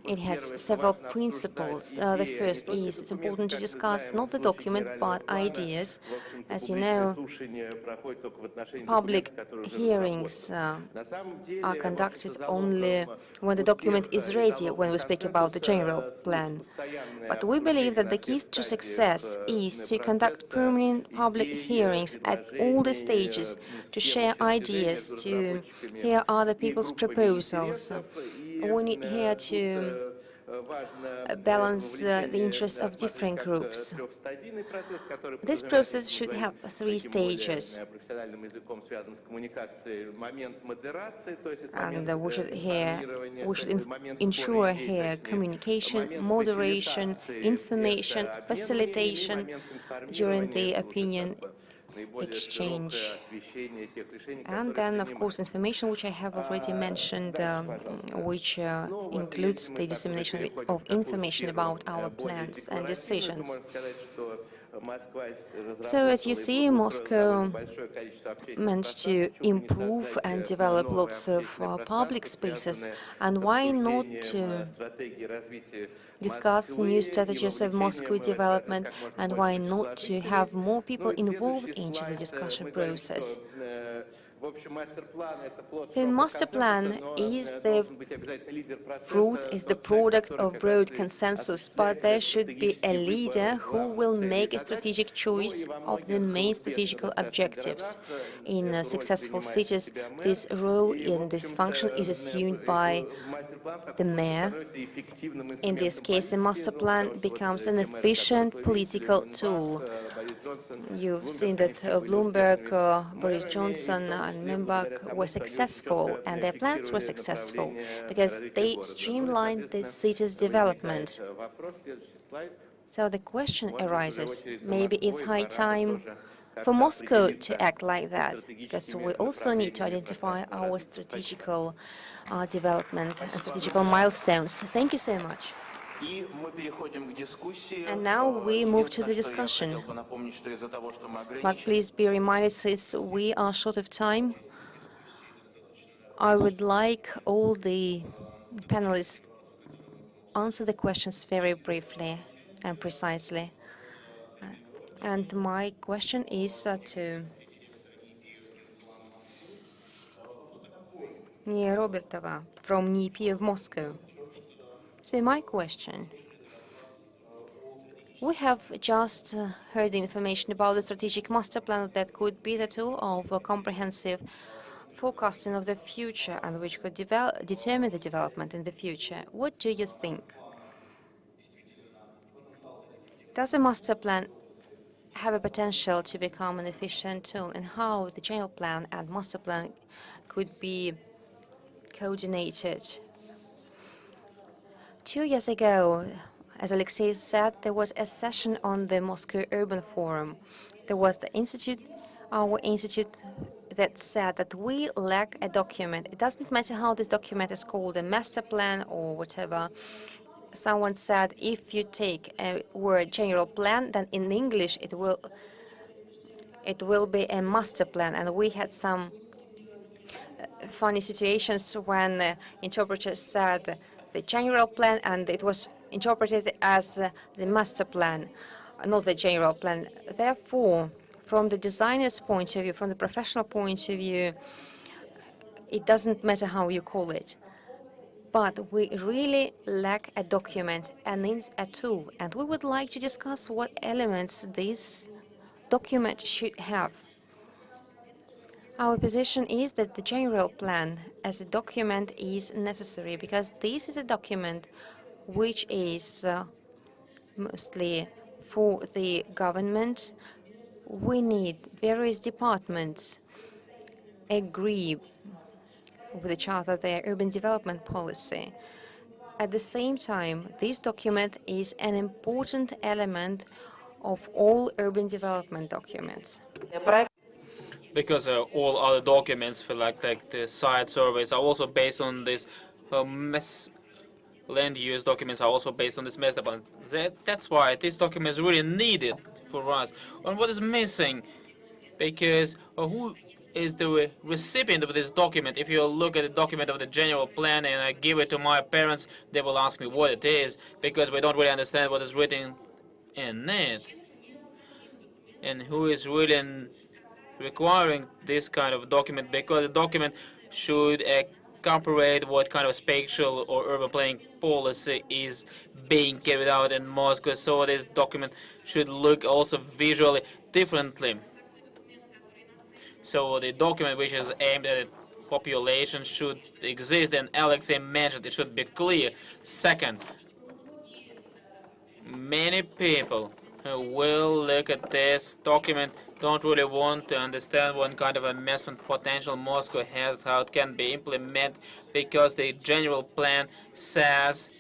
It has several principles. The first is it's important to discuss not the document but ideas. As you know, public hearings are conducted only when the document is ready, when we speak about the general plan. But we believe that the key to success is to conduct permanent public hearings at all the stages, to share ideas, to hear other people's proposals. We need here to balance the interests of different groups. This process should have 3 stages. And we should ensure here communication, moderation, information, facilitation during the opinion exchange. And then, of course, information which I have already mentioned, which includes the dissemination of information about our plans and decisions. So, as you see, Moscow managed to improve and develop lots of public spaces, and why not discuss new strategies of Moscow development, and why not to have more people involved into the discussion process? The master plan is the fruit, is the product of broad consensus, but there should be a leader who will make a strategic choice of the main strategical objectives. In successful cities, this role and this function is assumed by the mayor. In this case, the master plan becomes an efficient political tool. You've seen that Bloomberg, Boris Johnson, and Mimbach were successful, and their plans were successful because they streamlined the city's development. So the question arises, maybe it's high time for Moscow to act like that, because we also need to identify our strategical development and strategical milestones. Thank you so much. And now we move to the discussion. But please be reminded, since we are short of time, I would like all the panelists answer the questions very briefly and precisely. And my question is to Nia Robertova from NIP of Moscow. So my question, we have just heard the information about the strategic master plan that could be the tool of a comprehensive forecasting of the future and which could determine the development in the future. What do you think? Does the master plan have a potential to become an efficient tool, and how the general plan and master plan could be coordinated? 2 years ago, as Alexei said, there was a session on the Moscow Urban Forum. There was the institute, our institute, that said that we lack a document. It doesn't matter how this document is called, a master plan or whatever. Someone said if you take a word general plan, then in English it will be a master plan. And we had some funny situations when interpreters said the general plan and it was interpreted as the master plan, not the general plan. Therefore, from the designer's point of view, from the professional point of view, it doesn't matter how you call it. But we really lack a document and a tool, and we would like to discuss what elements this document should have. Our position is that the general plan as a document is necessary, because this is a document which is mostly for the government. We need various departments agree with each other their urban development policy. At the same time, this document is an important element of all urban development documents. Because all other documents, for like the site surveys, are also based on this land use documents are also based on this master plan. That's why this document is really needed for us. And what is missing? Because who is the recipient of this document? If you look at the document of the general plan and I give it to my parents, they will ask me what it is, because we don't really understand what is written in it. And who is really requiring this kind of document, because the document should incorporate what kind of spatial or urban planning policy is being carried out in Moscow. So this document should look also visually differently. So the document which is aimed at the population should exist, and Alexei mentioned it should be clear. Second, many people who will look at this document don't really want to understand what kind of investment potential Moscow has, how it can be implemented, because the general plan says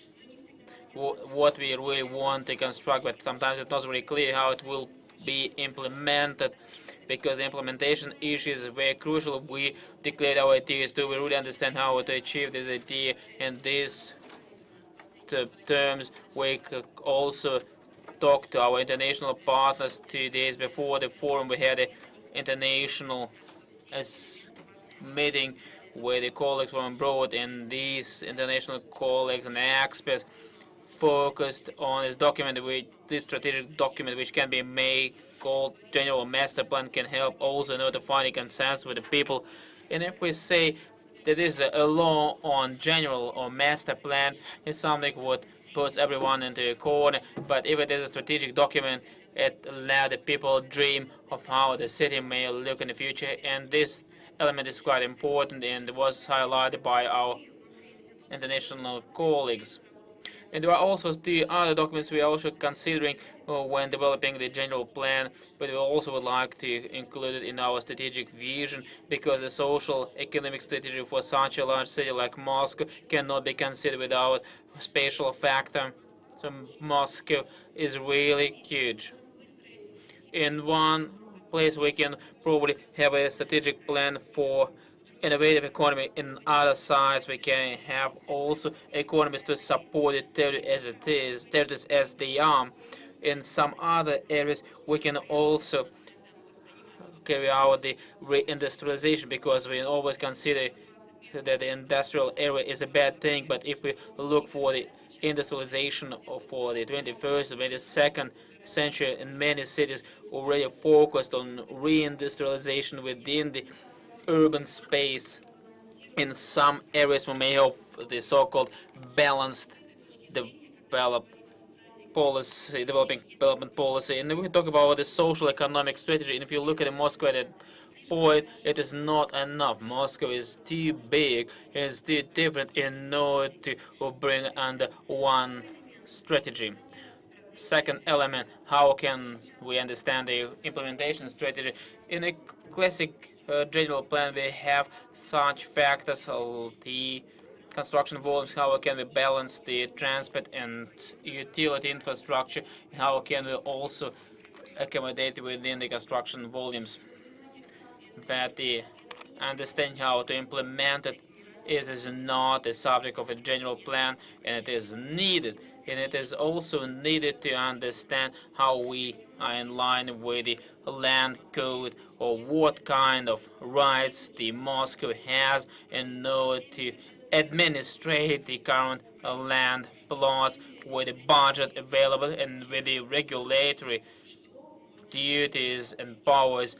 what we really want to construct, but sometimes it's not really clear how it will be implemented, because the implementation issue is very crucial. We declared our ideas. Do we really understand how to achieve this idea? In these terms, we could also talk to our international partners. 2 days before the forum, we had an international meeting where the colleagues from abroad, and these international colleagues and experts focused on this document, this strategic document, which can be made called general master plan can help also notifying consensus with the people. And if we say that this is a law on general or master plan, is something what puts everyone into a corner. But if it is a strategic document, it allows the people dream of how the city may look in the future. And this element is quite important and was highlighted by our international colleagues. And there are also the other documents we are also considering when developing the general plan, but we also would like to include it in our strategic vision because the social economic strategy for such a large city like Moscow cannot be considered without a spatial factor. So Moscow is really huge. In one place we can probably have a strategic plan for innovative economy. In other sides we can have also economies to support the territory as it is, territories as they are. In some other areas we can also carry out the reindustrialization because we always consider that the industrial area is a bad thing, but if we look for the industrialization for the 21st or 22nd century, in many cities already focused on reindustrialization within the urban space. In some areas we may have the so-called balanced developed policy, development policy, and we talk about the social economic strategy. And if you look at Moscow at that point, it is not enough. Moscow is too big, is too different in order to bring under one strategy. Second element, how can we understand the implementation strategy? In a classic general plan, we have such factors of the construction volumes, how can we balance the transport and utility infrastructure, how can we also accommodate within the construction volumes. But the understanding how to implement it is not a subject of a general plan, and it is needed. And it is also needed to understand how we are in line with the land code or what kind of rights the Moscow has in order to administrate the current land plots with the budget available and with the regulatory duties and powers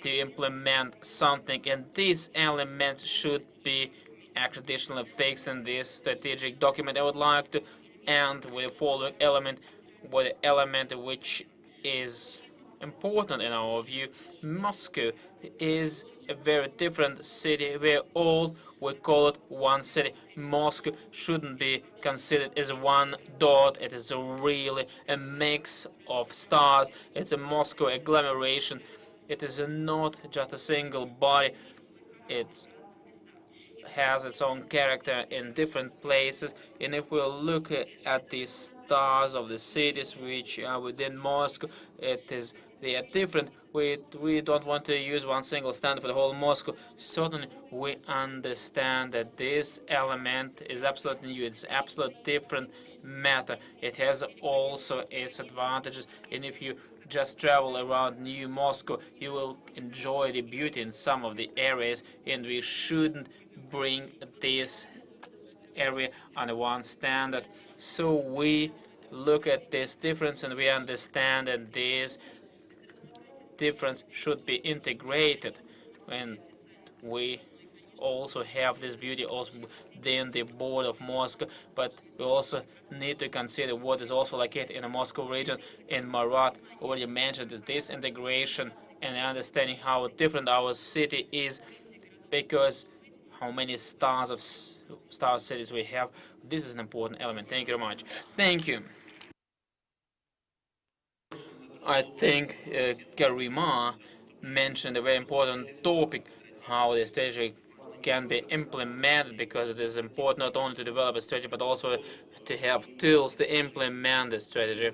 to implement something, and these elements should be additionally fixed in this strategic document. I would like to end with the following element, with the element which is important in our view. Moscow is a very different city where all we call it one city. Moscow shouldn't be considered as one dot. It is really a mix of stars. It's a Moscow agglomeration. It is not just a single body. It has its own character in different places. And if we look at the stars of the cities which are within Moscow, they are different. We don't want to use one single standard for the whole Moscow. Certainly, we understand that this element is absolutely new. It's absolutely different matter. It has also its advantages. And if you just travel around New Moscow, you will enjoy the beauty in some of the areas, and we shouldn't bring this area under one standard. So we look at this difference and we understand that this difference should be integrated, and we also have this beauty also within the border of Moscow, but we also need to consider what is also located in the Moscow region. In Marat already mentioned is this integration and understanding how different our city is, because how many stars of star cities we have. This is an important element. Thank you very much. Thank you. I think Karima mentioned a very important topic, how the strategy can be implemented, because it is important not only to develop a strategy but also to have tools to implement the strategy.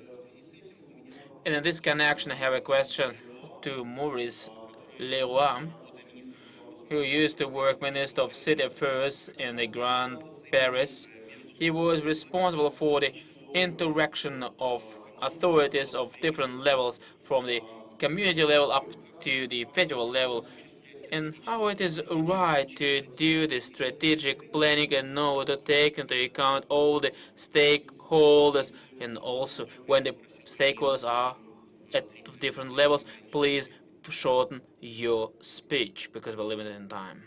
And in this connection, I have a question to Maurice Leroy, who used to work Minister of City Affairs in the Grand Paris. He was responsible for the interaction of authorities of different levels, from the community level up to the federal level, and how it is right to do the strategic planning and know to take into account all the stakeholders, and also when the stakeholders are at different levels. Please shorten your speech because we're limited in time.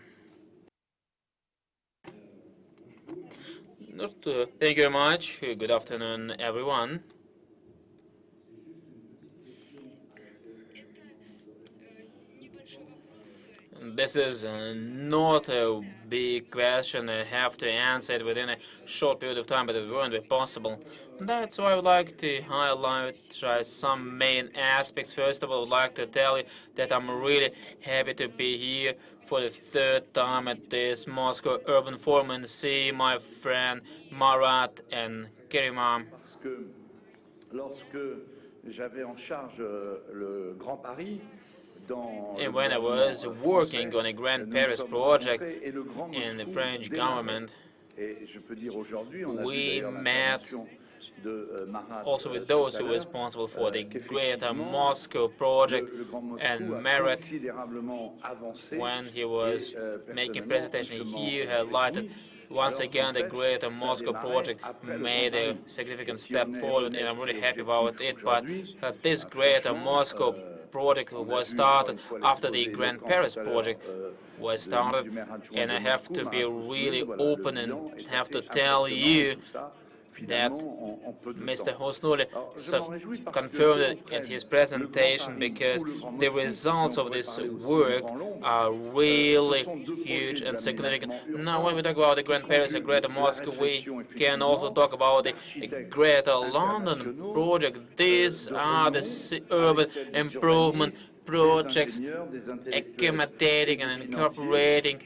Thank you very much. Good afternoon, everyone. This is not a big question. I have to answer it within a short period of time, but it won't be possible. That's why I would like to highlight some main aspects. First of all, I would like to tell you that I'm really happy to be here for the third time at this Moscow Urban Forum and see my friend Marat and Kerima. Parce que lorsque j'avais en charge le Grand Paris, And when I was working on a Grand Paris project in the French government, we met also with those who were responsible for the Greater Moscow project, and Marat, when he was making a presentation here, highlighted once again the Greater Moscow project made a significant step forward, and I'm really happy about it. But this Greater Moscow project was started after the Grand Paris project was started, and I have to be really open and have to tell you that Mr. Hosnuli confirmed it in his presentation, because the results of this work are really huge and significant. Now, when we talk about the Grand Paris and Greater Moscow, we can also talk about the Greater London project. These are the urban improvement projects accommodating and incorporating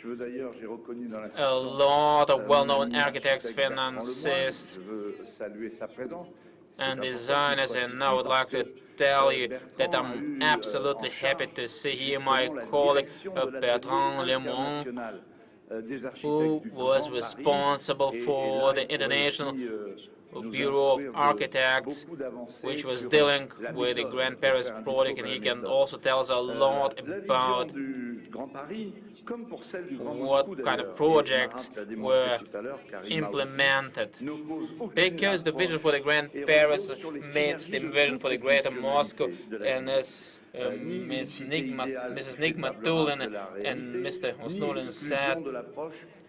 a lot of well-known architects, financists, and designers, and I would like to tell you that I'm absolutely happy to see here my colleague Bertrand Lemont, who was responsible for the International Bureau of Architects, which was dealing with the Grand Paris project, and he can also tell us a lot about what kind of projects were implemented. Because the vision for the Grand Paris meets the vision for the Greater Moscow, and as Mrs. Nigmatulin and Mr. Hosnulin said,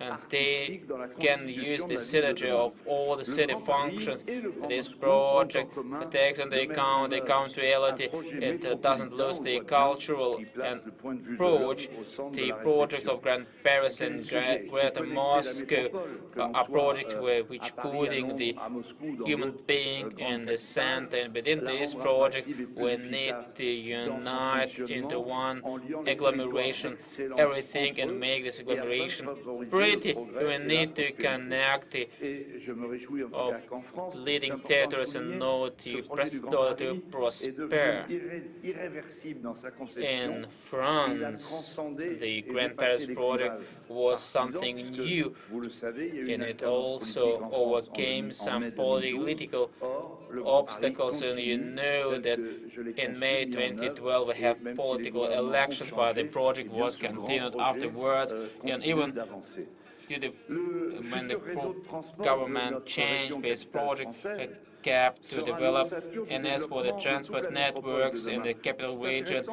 and they can use the synergy of all the city functions. This project takes into account the current reality. It doesn't lose the cultural approach. The projects of Grand Paris and Greater Moscow are projects which putting the human being in the center, and within this project we need to unite into one agglomeration, everything, and make this agglomeration pretty. We need to connect the leading territories in order to prosper. In France, the Grand Paris project was something new, and it also overcame some political obstacles, and you know that in May 2012 we had political elections, but the project was continued afterwards, and even when the government changed its project, kept to develop. And as for the transport networks in the capital region,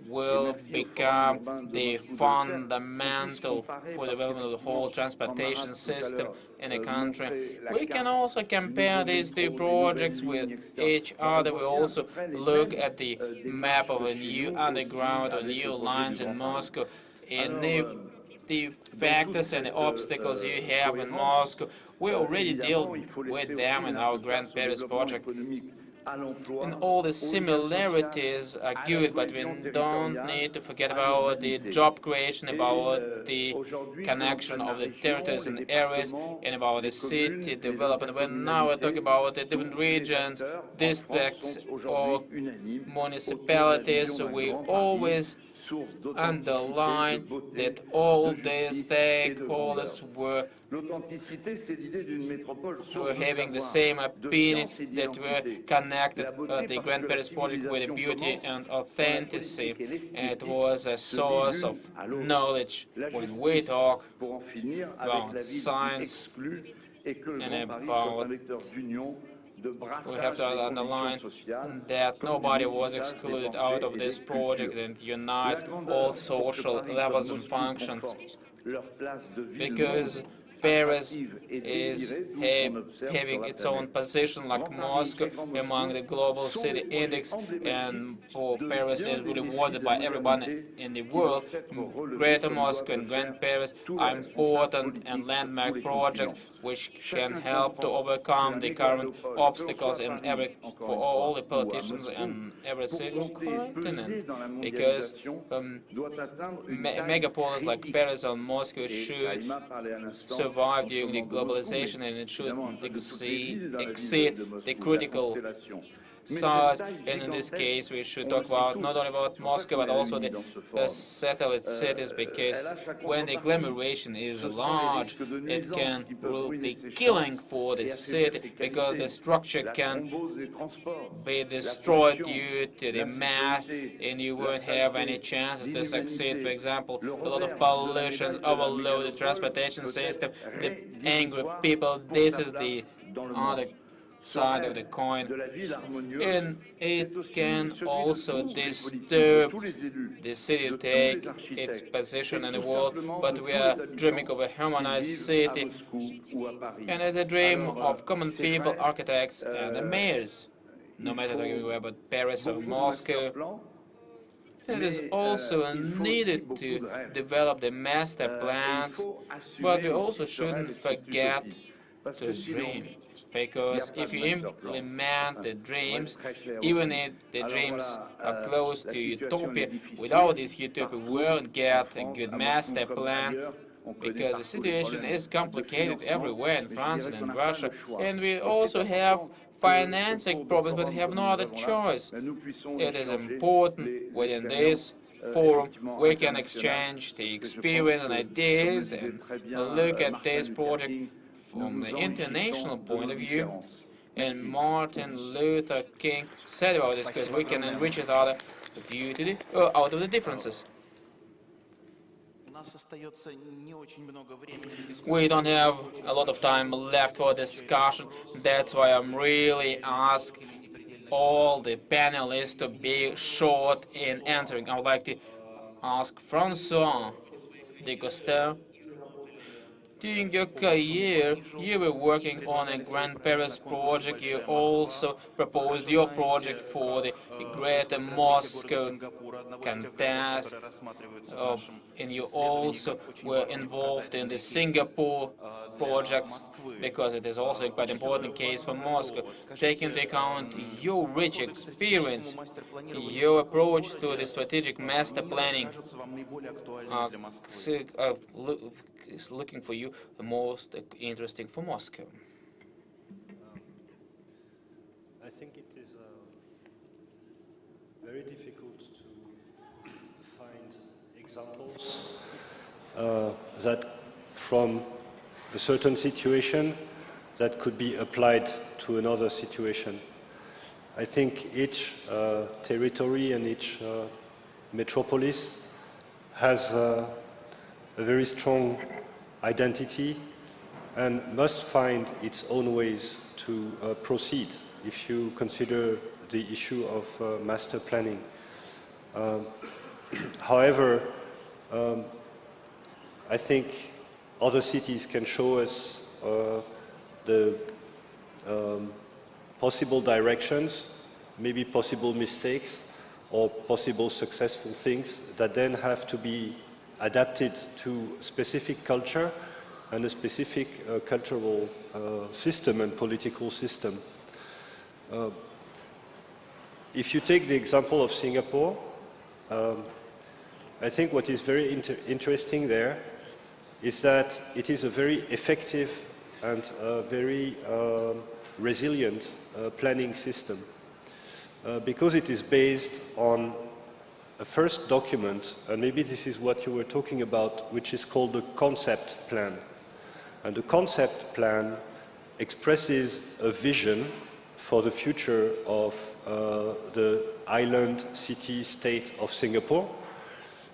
will become the fundamental for development of the whole transportation system in the country. We can also compare these two projects with each other. We also look at the map of a new underground or new lines in Moscow, and the factors and the obstacles you have in Moscow, we already deal with them in our Grand Paris project. And all the similarities are good, but we don't need to forget about the job creation, about the connection of the territories and areas, and about the city development. When now we're talking about the different regions, districts, or municipalities, we always underline that all the stakeholders were having the same opinion, that were connected the Grand Paris project with beauty and authenticity. It was a source of knowledge when we talk about science and about We have to underline that nobody was excluded out of this project and unites all social levels and functions, because Paris is having its own position like Moscow among the global city index, and Paris is really wanted by everyone in the world. Greater Moscow and Grand Paris are important and landmark projects which can help to overcome the current obstacles for all the politicians in every single continent, because megapolis like Paris and Moscow should survive during the globalization, and it should exceed the critical size. And in this case, we should talk about not only about Moscow but also the satellite cities, because when the agglomeration is large, it can be killing for the city, because the structure can be destroyed due to the mass, and you won't have any chances to succeed. For example, a lot of pollution, overloaded transportation system, the angry people. This is the other side of the coin, and it can also disturb the city take its position in the world. But we are dreaming of a harmonized city, and it's a dream of common people, architects, and the mayors, no matter talking about Paris or Moscow. It is also needed to develop the master plans, but we also shouldn't forget to dream, because if you implement the dreams, even if the dreams are close to utopia, without this utopia we won't get a good master plan, because the situation is complicated everywhere in France and in Russia, and we also have financing problems, but we have no other choice. It is important within this forum we can exchange the experience and ideas and look at this project from the international point of view. And Martin Luther King said about this, because we can enrich each other due to out of the differences. We don't have a lot of time left for discussion. That's why I'm really asking all the panelists to be short in answering. I would like to ask François de Coster. During your career, you were working on a Grand Paris project. You also proposed your project for the Greater Moscow contest, and you also were involved in the Singapore projects, because it is also a quite important case for Moscow. Taking into account your rich experience, your approach to the strategic master planning is looking for you the most interesting for Moscow. I think it is very difficult to find examples that from a certain situation that could be applied to another situation. I think each territory and each metropolis has a very strong identity and must find its own ways to proceed if you consider the issue of master planning. However, I think other cities can show us the possible directions, maybe possible mistakes or possible successful things that then have to be adapted to specific culture and a specific cultural system and political system. If you take the example of Singapore, I think what is very interesting there is that it is a very effective and very resilient planning system because it is based on a first document, and maybe this is what you were talking about, which is called the concept plan. And the concept plan expresses a vision for the future of the island city-state of Singapore,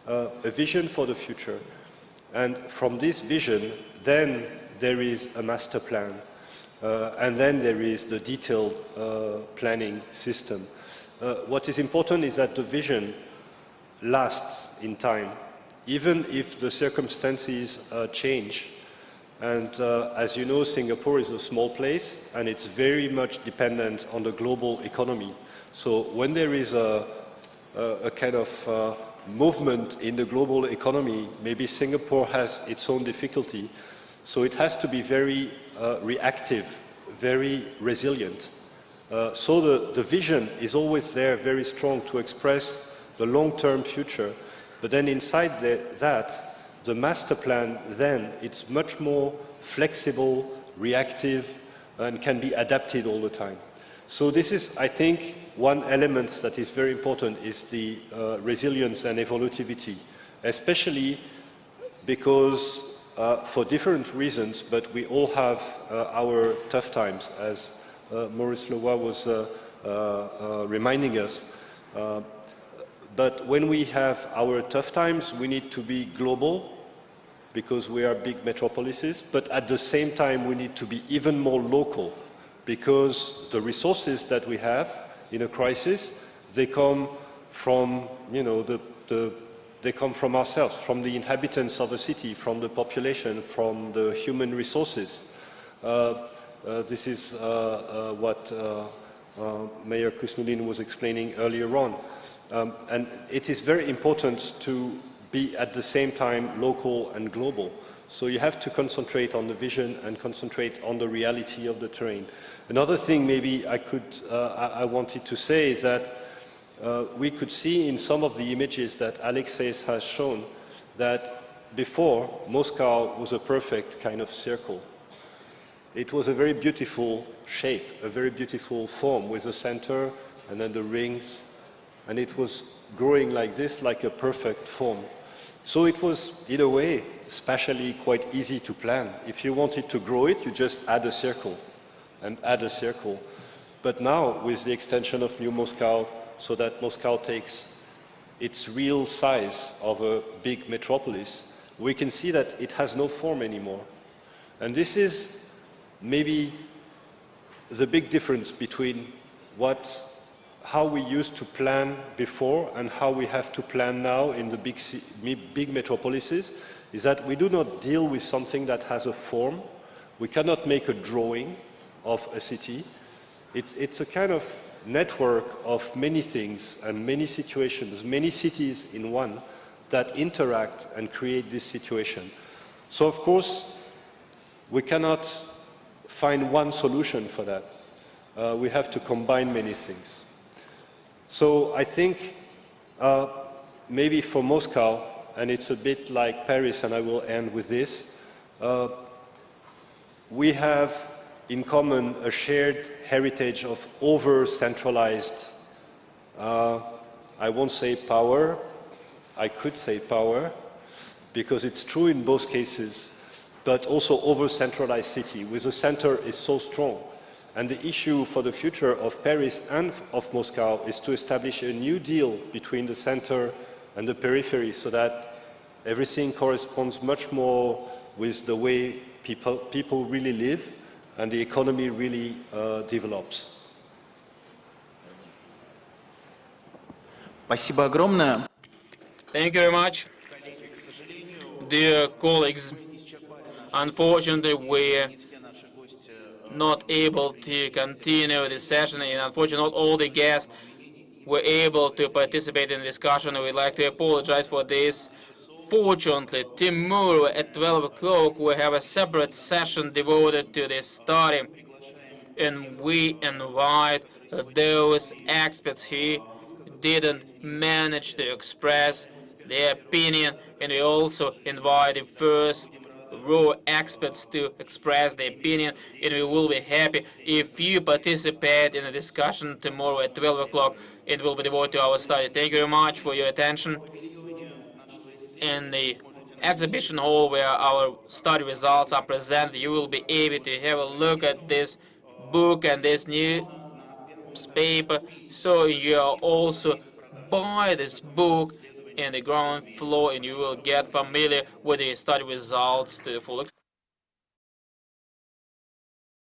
a vision for the future. And from this vision, then there is a master plan. And then there is the detailed planning system. What is important is that the vision lasts in time, even if the circumstances change. And as you know, Singapore is a small place, and it's very much dependent on the global economy. So when there is a kind of movement in the global economy, maybe Singapore has its own difficulty. So it has to be very reactive, very resilient. So the vision is always there, very strong, to express the long-term future. But then inside that, the master plan, then, it's much more flexible, reactive, and can be adapted all the time. So this is, I think, one element that is very important is the resilience and evolutivity, especially because for different reasons, but we all have our tough times, as Maurice Leroy was reminding us. But when we have our tough times, we need to be global, because we are big metropolises, but at the same time we need to be even more local, because the resources that we have in a crisis, they come from, you know, they come from ourselves, from the inhabitants of a city, from the population, from the human resources. This is what Mayor Kusnudin was explaining earlier on. And it is very important to be at the same time local and global. So you have to concentrate on the vision and concentrate on the reality of the terrain. Another thing maybe I wanted to say is that we could see in some of the images that Alexei has shown that before, Moscow was a perfect kind of circle. It was a very beautiful shape, a very beautiful form with the center and then the rings, and it was growing like this, like a perfect form. So it was, in a way, spatially quite easy to plan. If you wanted to grow it, you just add a circle and add a circle. But now, with the extension of New Moscow, so that Moscow takes its real size of a big metropolis, we can see that it has no form anymore. And this is maybe the big difference between how we used to plan before and how we have to plan now in the big metropolises, is that we do not deal with something that has a form. We cannot make a drawing of a city. It's a kind of network of many things and many situations, many cities in one, that interact and create this situation. So of course, we cannot find one solution for that. We have to combine many things. So I think maybe for Moscow, and it's a bit like Paris, and I will end with this, we have in common a shared heritage of over-centralized, I won't say power, I could say power, because it's true in both cases, but also over-centralized city, with the center is so strong. And the issue for the future of Paris and of Moscow is to establish a new deal between the center and the periphery, so that everything corresponds much more with the way people really live and the economy really develops. Спасибо огромное. Thank you very much. Dear colleagues, unfortunately, we're not able to continue this session, and unfortunately, not all the guests were able to participate in the discussion. We'd like to apologize for this. Fortunately, tomorrow at 12 o'clock, we have a separate session devoted to this study, and we invite those experts who didn't manage to express their opinion, and we also invite the first row experts to express their opinion, and we will be happy if you participate in the discussion tomorrow at 12 o'clock. It will be devoted to our study. Thank you very much for your attention. In the exhibition hall where our study results are presented, you will be able to have a look at this book and this newspaper. So you are also buy this book in the ground floor, and you will get familiar with the study results to the full extent.